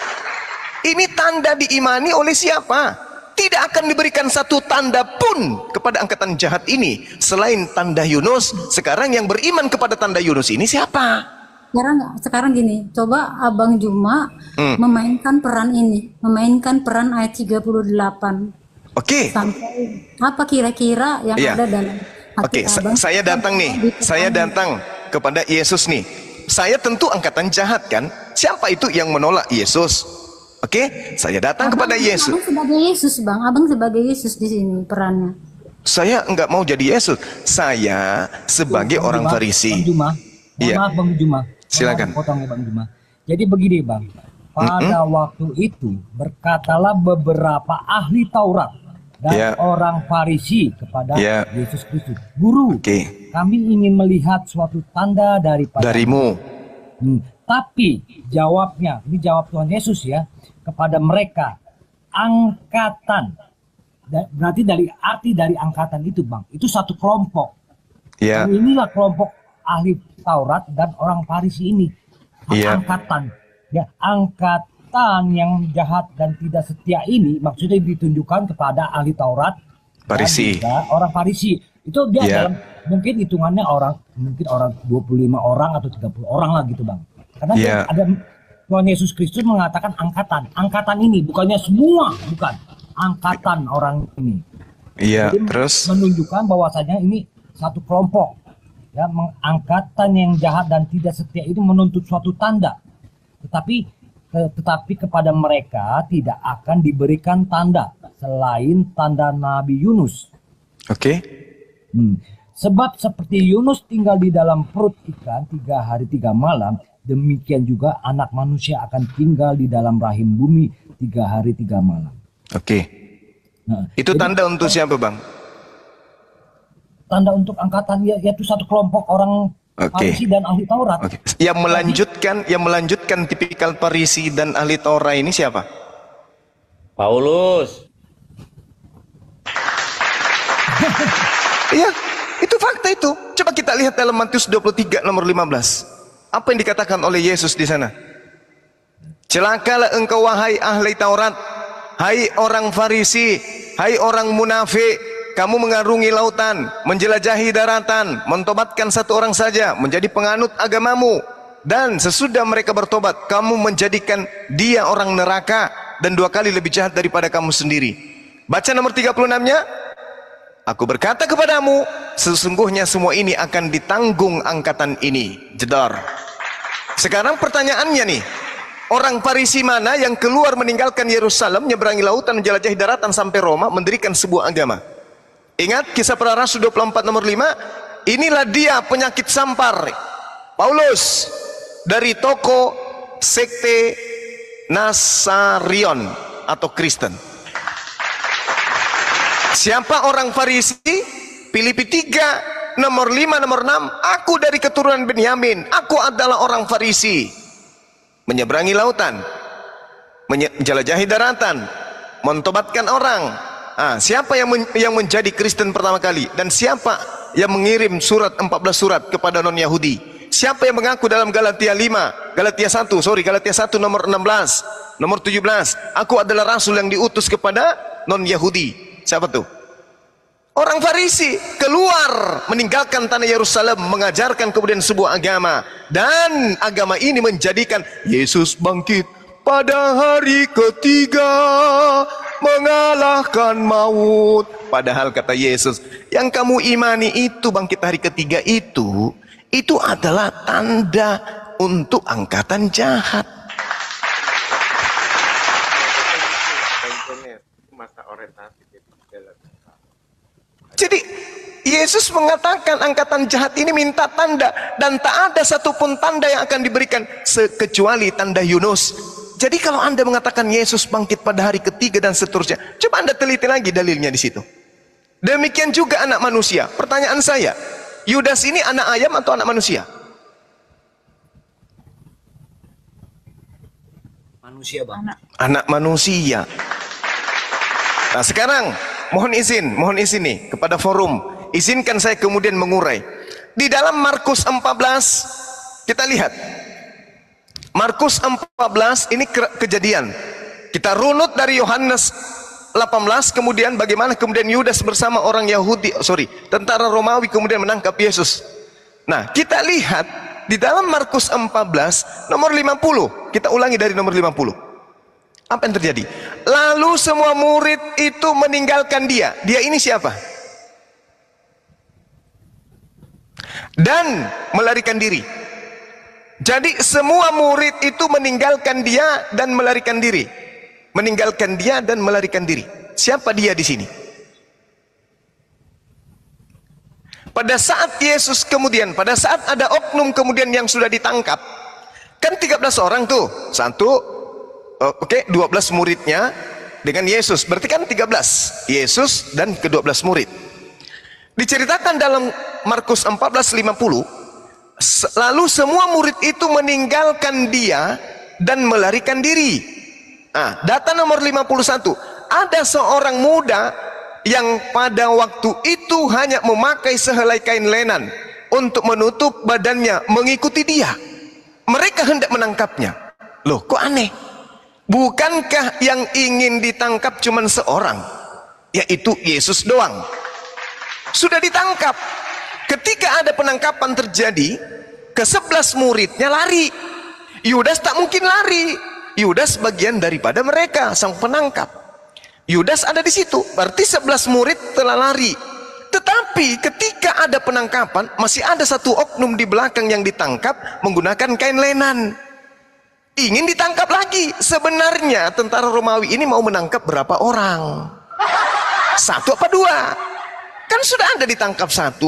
ini tanda diimani oleh siapa? Tidak akan diberikan satu tanda pun kepada angkatan jahat ini selain tanda Yunus. Sekarang yang beriman kepada tanda Yunus ini siapa? Sekarang gini, coba Abang Juma memainkan peran ini, memainkan peran ayat 38. Oke. Sampai apa kira-kira yang ada dalam hati Abang? Saya datang nih, saya datang kepada Yesus nih. Saya tentu angkatan jahat kan? Siapa itu yang menolak Yesus? Oke, saya datang kepada Yesus. Abang sebagai Yesus, Bang. Abang sebagai Yesus di sini perannya. Saya enggak mau jadi Yesus. Saya sebagai orang Farisi. Bang Juma, Iya. maaf Bang Juma. Silakan. Potong ya Bang Juma. Jadi begini Bang, pada waktu itu berkatalah beberapa ahli Taurat dan Ya. orang Farisi kepada Ya. Yesus Kristus, Guru, kami ingin melihat suatu tanda Darimu. Tapi jawabnya, ini jawab Tuhan Yesus ya, kepada mereka, angkatan. Berarti arti dari angkatan itu Bang, itu satu kelompok. Ya. Dan inilah kelompok ahli Taurat dan orang Farisi ini. Iya. Angkatan. Ya, angkatan yang jahat dan tidak setia ini maksudnya ditunjukkan kepada ahli Taurat Farisi. dan juga orang Farisi. Itu dia Iya. dalam mungkin hitungannya mungkin orang 25 orang atau 30 orang lah gitu Bang. Karena Iya. ada Tuhan Yesus Kristus mengatakan angkatan. Angkatan ini bukannya semua, bukan. Angkatan orang ini. Iya, Jadi terus menunjukkan bahwasanya ini satu kelompok. Ya, angkatan yang jahat dan tidak setia itu menuntut suatu tanda. Tetapi kepada mereka tidak akan diberikan tanda selain tanda Nabi Yunus. Oke. Sebab seperti Yunus tinggal di dalam perut ikan 3 hari 3 malam, demikian juga anak manusia akan tinggal di dalam rahim bumi 3 hari 3 malam. Oke. Nah, Itu jadi tanda untuk siapa, Bang? tanda untuk angkatan yaitu satu kelompok orang Farisi dan ahli Taurat. Yang melanjutkan tipikal Farisi dan ahli Taurat ini siapa? Paulus. Iya, itu fakta itu. Coba kita lihat dalam Matius 23 nomor 15. Apa yang dikatakan oleh Yesus di sana? Celakalah engkau wahai ahli Taurat, hai orang Farisi, hai orang munafik, kamu mengarungi lautan, menjelajahi daratan, mentobatkan satu orang saja menjadi penganut agamamu, dan sesudah mereka bertobat, kamu menjadikan dia orang neraka dan 2 kali lebih jahat daripada kamu sendiri. Baca nomor 36-nya. Aku berkata kepadamu, sesungguhnya semua ini akan ditanggung angkatan ini. Jedar. Sekarang pertanyaannya nih, orang Farisi mana yang keluar meninggalkan Yerusalem, menyeberangi lautan, menjelajahi daratan sampai Roma, mendirikan sebuah agama? Ingat kisah para rasul 24 nomor 5, inilah dia penyakit sampar. Paulus dari toko sekte Nasarion atau Kristen. Siapa orang Farisi? Filipi 3 nomor 5 nomor 6, aku dari keturunan Benyamin, aku adalah orang Farisi. Menyeberangi lautan, menjelajahi daratan, mentobatkan orang. Siapa yang menjadi Kristen pertama kali? Dan siapa yang mengirim 14 surat kepada non-Yahudi? Siapa yang mengaku dalam Galatia 1 nomor 16, nomor 17, aku adalah rasul yang diutus kepada non-Yahudi. Siapa tuh? Orang Farisi keluar meninggalkan tanah Yerusalem, mengajarkan kemudian sebuah agama, dan agama ini menjadikan Yesus bangkit pada hari ketiga mengalahkan maut. Padahal kata Yesus, yang kamu imani itu bangkit hari ketiga itu adalah tanda untuk angkatan jahat. Jadi Yesus mengatakan angkatan jahat ini minta tanda, dan tak ada satupun tanda yang akan diberikan kecuali tanda Yunus. Jadi kalau Anda mengatakan Yesus bangkit pada hari ketiga dan seterusnya, coba Anda teliti lagi dalilnya di situ. Demikian juga anak manusia. Pertanyaan saya, Yudas ini anak ayam atau anak manusia? Manusia Bang. Anak manusia. Nah sekarang mohon izin nih kepada forum, izinkan saya kemudian mengurai. Di dalam Markus 14 kita lihat, Markus 14 ini kejadian. Kita runut dari Yohanes 18, kemudian bagaimana kemudian Yudas bersama orang tentara Romawi kemudian menangkap Yesus. Nah kita lihat di dalam Markus 14 nomor 50, kita ulangi dari nomor 50. Apa yang terjadi? Lalu semua murid itu meninggalkan dia. Dia ini siapa? Dan melarikan diri. Jadi semua murid itu meninggalkan dia dan melarikan diri. meninggalkan dia dan melarikan diri. Siapa dia di sini? Pada saat Yesus kemudian, pada saat ada oknum kemudian yang sudah ditangkap, kan 13 orang tuh, 12 muridnya dengan Yesus, berarti kan 13, Yesus dan ke-12 murid. Diceritakan dalam Markus 14:50, lalu semua murid itu meninggalkan dia dan melarikan diri. Nah, data nomor 51, ada seorang muda yang pada waktu itu hanya memakai sehelai kain lenan untuk menutup badannya, mengikuti dia. Mereka hendak menangkapnya. Loh, kok aneh? Bukankah yang ingin ditangkap cuma seorang, yaitu Yesus doang? Sudah ditangkap. Ketika ada penangkapan terjadi, ke-11 muridnya lari. Yudas tak mungkin lari. Yudas bagian daripada mereka, sang penangkap. Yudas ada di situ, berarti 11 murid telah lari. Tetapi ketika ada penangkapan, masih ada satu oknum di belakang yang ditangkap menggunakan kain lenan. Ingin ditangkap lagi. Sebenarnya tentara Romawi ini mau menangkap berapa orang? 1 apa 2? Kan sudah ada ditangkap 1.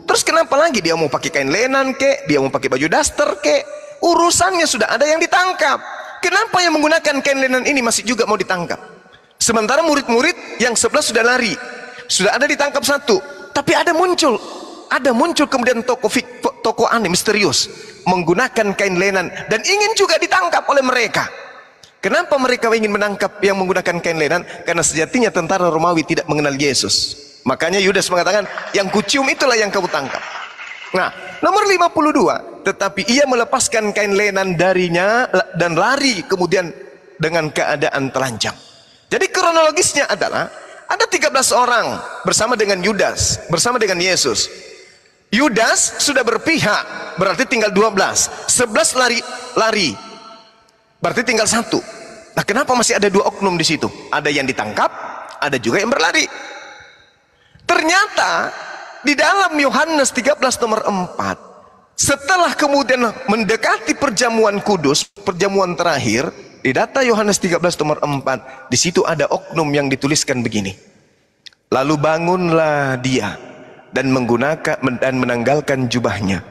Terus kenapa lagi dia mau pakai kain lenan kek? Dia mau pakai baju daster kek? Urusannya sudah ada yang ditangkap. Kenapa yang menggunakan kain lenan ini masih juga mau ditangkap? Sementara murid-murid yang 11 sudah lari, sudah ada ditangkap 1, tapi ada muncul kemudian tokoh aneh misterius menggunakan kain lenan dan ingin juga ditangkap oleh mereka. Kenapa mereka ingin menangkap yang menggunakan kain lenan? Karena sejatinya tentara Romawi tidak mengenal Yesus. Makanya Yudas mengatakan, yang kucium itulah yang kamu tangkap. Nah, nomor 52, tetapi ia melepaskan kain lenan darinya dan lari kemudian dengan keadaan telanjang. Jadi kronologisnya adalah ada 13 orang bersama dengan Yudas, bersama dengan Yesus. Yudas sudah berpihak, berarti tinggal 12. 11 lari, berarti tinggal 1. Nah, kenapa masih ada 2 oknum di situ? Ada yang ditangkap, ada juga yang berlari. Ternyata di dalam Yohanes 13 nomor 4, setelah kemudian mendekati perjamuan kudus, perjamuan terakhir, di data Yohanes 13 nomor 4, di situ ada oknum yang dituliskan begini. Lalu bangunlah dia dan menanggalkan jubahnya.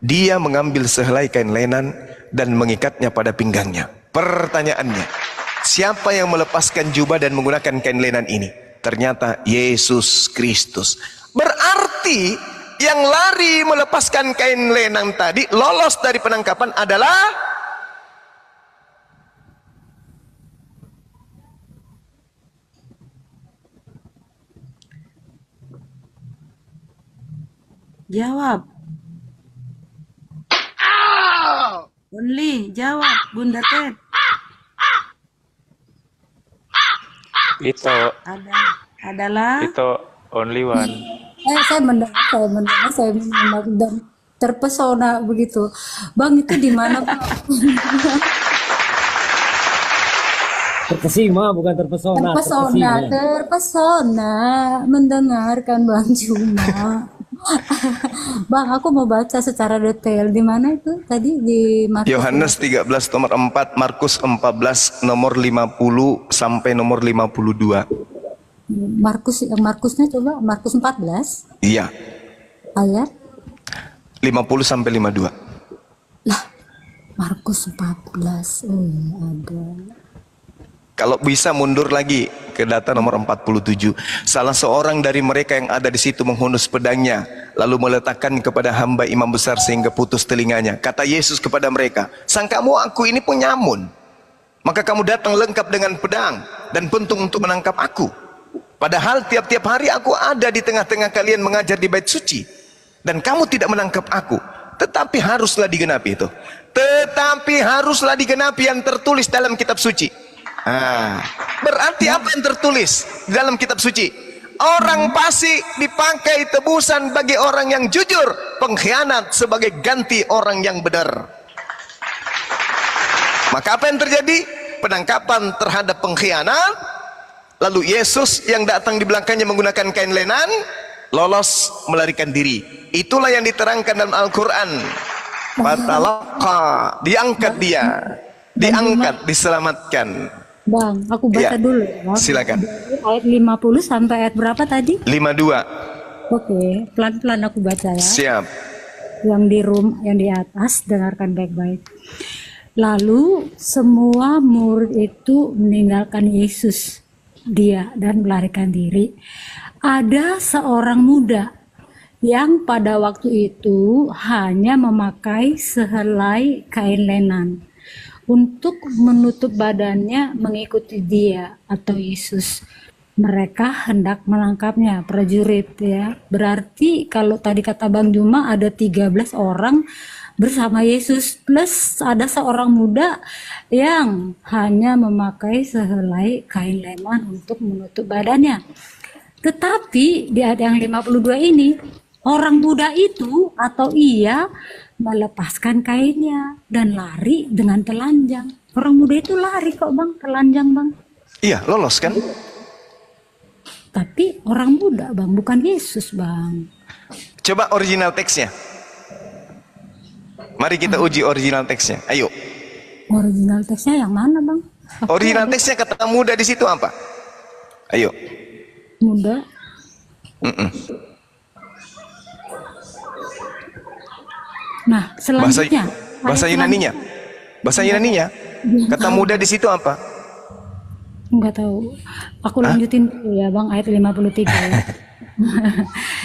Dia mengambil sehelai kain lenan dan mengikatnya pada pinggangnya. Pertanyaannya, siapa yang melepaskan jubah dan menggunakan kain lenan ini? Ternyata Yesus Kristus. Berarti yang lari melepaskan kain lenan tadi, lolos dari penangkapan adalah jawab. Only, jawab, Bunda Ted. Itu adalah itu only one. Saya mendengar dan terpesona begitu. Bang, itu di mana, Bang? Terkesima bukan terpesona. Terpesona mendengarkan Bang Juma. Bang, aku mau baca secara detail. Di mana itu tadi? Di Markus. Yohanes 13 nomor 4, Markus 14 nomor 50 sampai nomor 52. Markusnya coba, Markus 14. Iya. Ayat 50 sampai 52. Lah, Markus 14. Ada. Kalau bisa mundur lagi ke data nomor 47. Salah seorang dari mereka yang ada di situ menghunus pedangnya, lalu meletakkan kepada hamba imam besar sehingga putus telinganya. Kata Yesus kepada mereka, sangkamu aku ini penyamun? Maka kamu datang lengkap dengan pedang dan puntung untuk menangkap aku. Padahal tiap-tiap hari aku ada di tengah-tengah kalian mengajar di bait suci, dan kamu tidak menangkap aku. Tetapi haruslah digenapi itu. Tetapi haruslah digenapi yang tertulis dalam kitab suci. Berarti apa yang tertulis di dalam kitab suci? Orang fasik dipakai tebusan bagi orang yang jujur, pengkhianat sebagai ganti orang yang benar. Maka apa yang terjadi? Penangkapan terhadap pengkhianat. Lalu Yesus yang datang di belakangnya menggunakan kain lenan, lolos melarikan diri. Itulah yang diterangkan dalam Al-Quran. Fatalaqa, diangkat dia, diangkat, diselamatkan. Bang, aku baca Ya, dulu ya, Bang. silakan. Dari ayat 50 sampai ayat berapa tadi? 52. Oke, pelan-pelan aku baca ya. Siap. Yang di atas dengarkan baik-baik. Lalu semua murid itu meninggalkan Yesus, dia, dan melarikan diri. Ada seorang muda yang pada waktu itu hanya memakai sehelai kain lenan untuk menutup badannya mengikuti dia atau Yesus. Mereka hendak menangkapnya, prajurit ya. Berarti kalau tadi kata Bang Juma ada 13 orang bersama Yesus plus ada seorang muda yang hanya memakai sehelai kain lenan untuk menutup badannya. Tetapi di ayat yang 52 ini orang muda itu atau ia melepaskan kainnya dan lari dengan telanjang. Orang muda itu lari kok Bang, telanjang Bang. Iya, lolos kan? Tapi orang muda Bang, bukan Yesus Bang. Coba original teksnya. Mari kita uji original teksnya. Ayo. Original teksnya yang mana Bang? Original teksnya kata muda di situ apa? Ayo. Muda. Nah, selanjutnya bahasa Yunaninya. Bahasa Yunaninya. Kata muda di situ apa? Enggak tahu. Aku lanjutin dulu ya Bang, ayat 53 ya.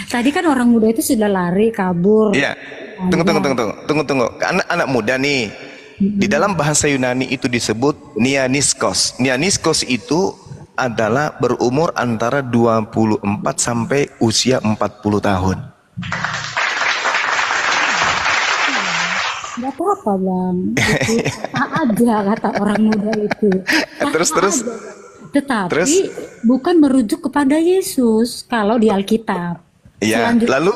Tadi kan orang muda itu sudah lari, kabur. Iya. Tunggu. Anak muda nih. Di dalam bahasa Yunani itu disebut nianiskos. Nianiskos itu adalah berumur antara 24 sampai usia 40 tahun. Gak apa-apa Bang, itu aja kata orang muda itu. Terus. Tetapi bukan merujuk kepada Yesus kalau di Alkitab. Iya, Selanjutnya lalu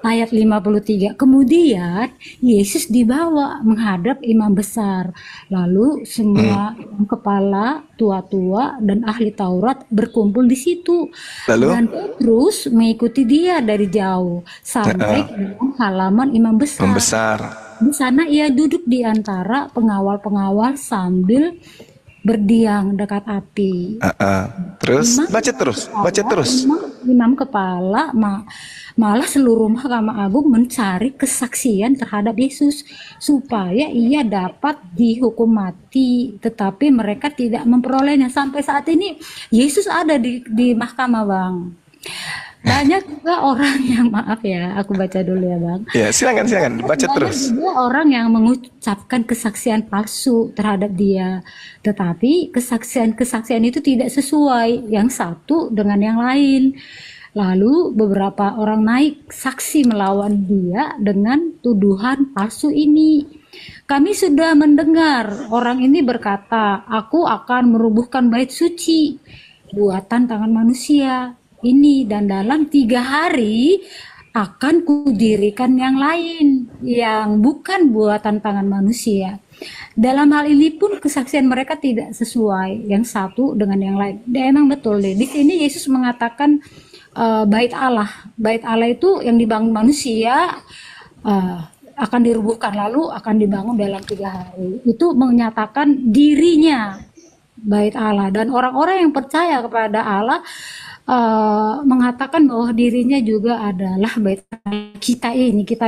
ayat 53. Kemudian Yesus dibawa menghadap imam besar. Lalu semua kepala, tua-tua dan ahli Taurat berkumpul di situ. Lalu? Dan Petrus mengikuti dia dari jauh sampai ke halaman imam besar. Di sana ia duduk di antara pengawal-pengawal sambil berdiam dekat api. Terus baca terus. Imam kepala malah seluruh Mahkamah Agung mencari kesaksian terhadap Yesus supaya ia dapat dihukum mati, tetapi mereka tidak memperolehnya. Sampai saat ini Yesus ada di mahkamah Bang. Banyak juga orang yang, maaf ya, aku baca dulu ya Bang. Ya, silakan baca terus. Banyak juga orang yang mengucapkan kesaksian palsu terhadap dia, tetapi kesaksian itu tidak sesuai yang satu dengan yang lain. Lalu beberapa orang naik saksi melawan dia dengan tuduhan palsu ini. Kami sudah mendengar orang ini berkata, aku akan merubuhkan bait suci buatan tangan manusia ini, dan dalam 3 hari akan kudirikan yang lain yang bukan buatan tangan manusia. Dalam hal ini pun kesaksian mereka tidak sesuai yang satu dengan yang lain. Dan emang betul deh. Di sini Yesus mengatakan bait Allah. Bait Allah itu yang dibangun manusia akan dirubuhkan lalu akan dibangun dalam 3 hari. Itu menyatakan dirinya bait Allah, dan orang-orang yang percaya kepada Allah mengatakan bahwa dirinya juga adalah bait Allah. Kita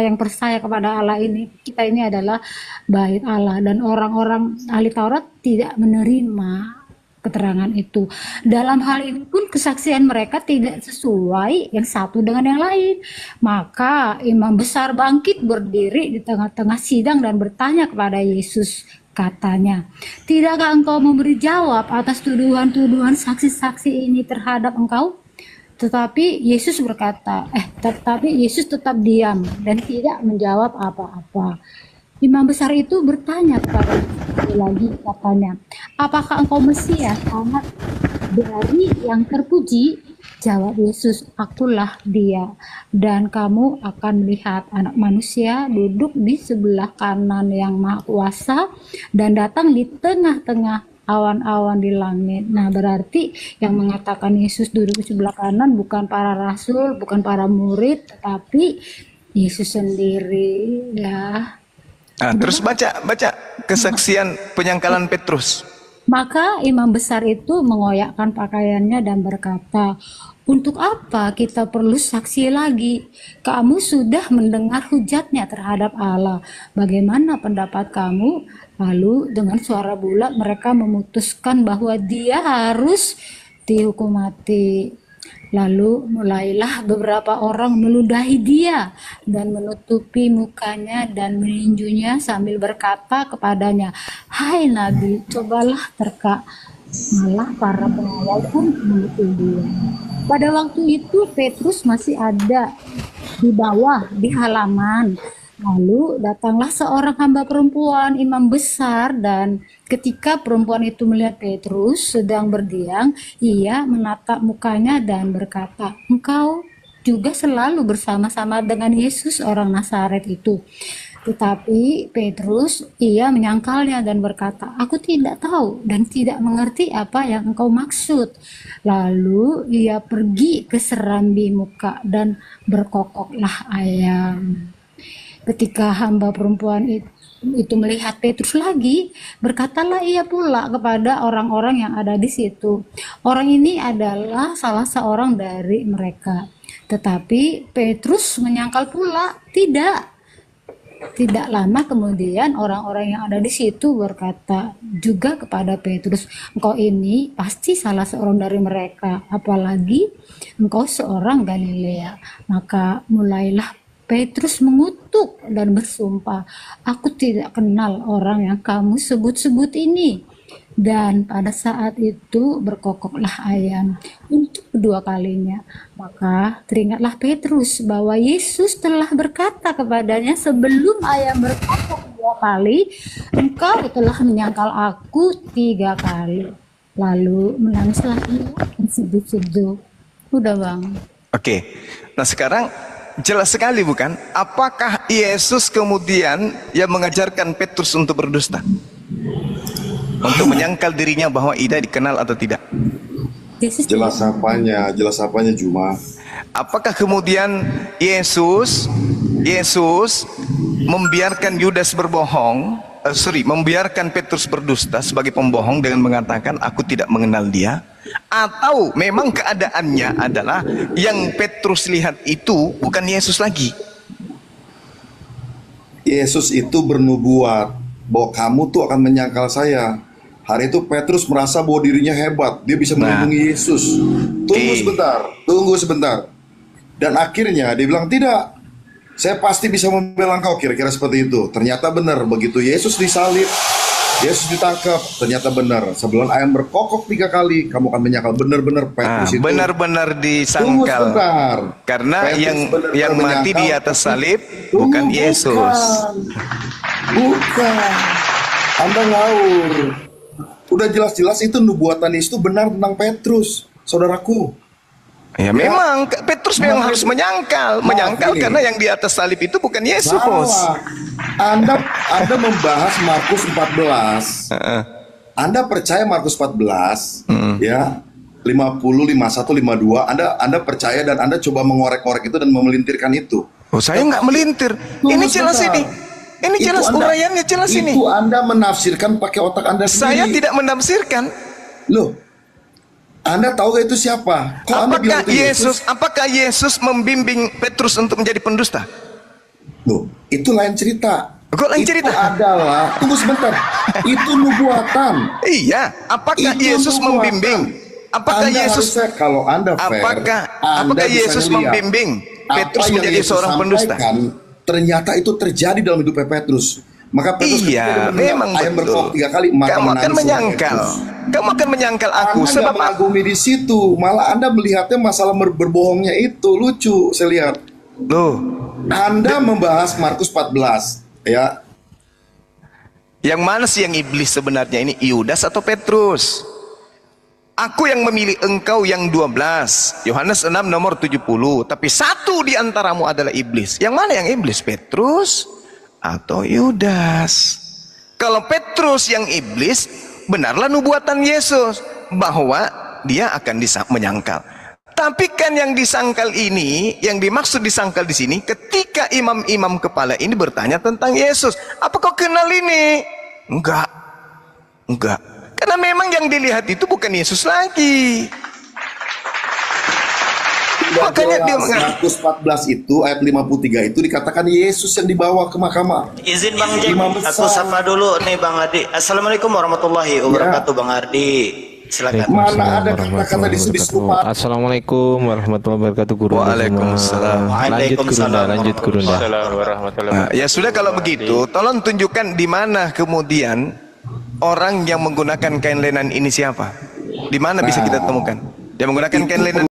yang percaya kepada Allah ini, kita ini adalah bait Allah, dan orang-orang ahli Taurat tidak menerima keterangan itu. Dalam hal ini pun kesaksian mereka tidak sesuai yang satu dengan yang lain. Maka imam besar bangkit berdiri di tengah-tengah sidang dan bertanya kepada Yesus. Katanya, tidakkah engkau memberi jawab atas tuduhan-tuduhan saksi-saksi ini terhadap engkau? Tetapi Yesus tetap diam dan tidak menjawab apa-apa. Imam besar itu bertanya kepada lagi, katanya, apakah engkau Mesias, anak dari yang terpuji? Jawab Yesus, akulah dia, dan kamu akan melihat anak manusia duduk di sebelah kanan yang maha kuasa dan datang di tengah-tengah awan-awan di langit. Nah, berarti yang mengatakan Yesus duduk di sebelah kanan bukan para rasul, bukan para murid, tetapi Yesus sendiri ya. Terus baca kesaksian penyangkalan Petrus. Maka imam besar itu mengoyakkan pakaiannya dan berkata, untuk apa kita perlu saksi lagi? Kamu sudah mendengar hujatnya terhadap Allah. Bagaimana pendapat kamu? Lalu dengan suara bulat mereka memutuskan bahwa dia harus dihukum mati. Lalu mulailah beberapa orang meludahi dia dan menutupi mukanya dan meninjunya sambil berkata kepadanya, "Hai Nabi, cobalah terka." Malah para pengawal pun memukul dia. Pada waktu itu Petrus masih ada di bawah di halaman. Lalu datanglah seorang hamba perempuan imam besar, dan ketika perempuan itu melihat Petrus sedang berdiam, ia menatap mukanya dan berkata, "Engkau juga selalu bersama-sama dengan Yesus orang Nazaret itu." Tetapi Petrus ia menyangkalnya dan berkata, "Aku tidak tahu dan tidak mengerti apa yang engkau maksud." Lalu ia pergi ke serambi muka dan berkokoklah ayam. Ketika hamba perempuan itu melihat Petrus lagi, berkatalah ia pula kepada orang-orang yang ada di situ, "Orang ini adalah salah seorang dari mereka." Tetapi Petrus menyangkal pula, tidak. Tidak lama kemudian orang-orang yang ada di situ berkata juga kepada Petrus, "Engkau ini pasti salah seorang dari mereka, apalagi engkau seorang Galilea." Maka mulailah Petrus mengutuk dan bersumpah, "Aku tidak kenal orang yang kamu sebut-sebut ini." Dan pada saat itu berkokoklah ayam untuk kedua kalinya. Maka teringatlah Petrus bahwa Yesus telah berkata kepadanya sebelum ayam berkokok 2 kali, "Engkau telah menyangkal aku 3 kali." Lalu menangislah ia terseduh-seduh. Udah Bang. Oke, nah sekarang jelas sekali bukan? Apakah Yesus kemudian yang mengajarkan Petrus untuk berdusta? Untuk menyangkal dirinya bahwa ia dikenal atau tidak? Jelas apanya Juma? Apakah kemudian Yesus membiarkan Yudas berbohong, membiarkan Petrus berdusta sebagai pembohong dengan mengatakan aku tidak mengenal dia? Atau memang keadaannya adalah yang Petrus lihat itu bukan Yesus lagi? Yesus itu bernubuat bahwa kamu tuh akan menyangkal saya. Hari itu Petrus merasa bahwa dirinya hebat, dia bisa melindungi Yesus. Tunggu sebentar. Dan akhirnya dia bilang, "Tidak, saya pasti bisa membela engkau," kira-kira seperti itu. Ternyata benar, begitu Yesus disalib, Yesus ditangkap, ternyata benar. Sebelum ayam berkokok 3 kali, kamu akan menyangkal. Benar-benar Petrus itu benar-benar disangkal. Tunggu sebentar. Karena Petrus yang mati di atas salib bukan Yesus. Bukan. Anda ngawur. Udah jelas-jelas itu nubuatan itu benar tentang Petrus, saudaraku. Ya memang Petrus memang harus menyangkal karena yang di atas salib itu bukan Yesus. Salah. Anda membahas Markus 14. Anda percaya Markus 14, ya 50, 51, 52. Anda percaya dan Anda coba mengorek-orek itu dan memelintirkan itu. Oh, saya nggak melintir. Ini jelas ini. Ini jelas uraiannya jelas ini. Itu Anda menafsirkan pakai otak Anda sendiri. Saya tidak menafsirkan. Loh, Anda tahu gak itu siapa? Kok Anda bilang itu Yesus? Apakah Yesus membimbing Petrus untuk menjadi pendusta? Loh, itu lain cerita. Kok lain cerita? Itu adalah, tunggu sebentar. Itu nubuatan. Iya, apakah Yesus membimbing? Apakah Yesus kalau Anda fair, apakah Yesus membimbing Petrus menjadi seorang pendusta? Ternyata itu terjadi dalam hidup Petrus. Maka Petrus memang ayam berkokok 3 kali, maka kamu akan menyangkal. Kamu akan menyangkal aku. Anda sebab mengagumi di situ, malah Anda melihatnya masalah berbohongnya itu lucu. Saya lihat. Loh, Anda membahas Markus 14, ya. Yang mana sih yang iblis sebenarnya ini, Yudas atau Petrus? Aku yang memilih engkau yang 12. Yohanes 6 nomor 70. Tapi satu di antaramu adalah iblis. Yang mana yang iblis? Petrus atau Yudas? Kalau Petrus yang iblis, benarlah nubuatan Yesus bahwa dia akan menyangkal. Tapi kan yang disangkal ini, yang dimaksud disangkal di sini, ketika imam-imam kepala ini bertanya tentang Yesus, apa kau kenal ini? Enggak. Karena memang yang dilihat itu bukan Yesus lagi. Makanya dia 114 itu ayat 53 itu dikatakan Yesus yang dibawa ke mahkamah. Izin Bang Jack, aku sapa dulu nih Bang Ardi. Assalamualaikum warahmatullahi wabarakatuh Bang Ardi. Silakan. Mana ada kata-kata disuruh. Assalamualaikum warahmatullahi wabarakatuh guru. Waalaikumsalam. Lanjut Gurunda. Ya sudah kalau begitu, tolong tunjukkan di mana kemudian orang yang menggunakan kain lenan ini siapa? Di mana bisa kita temukan? Dia menggunakan kain lenan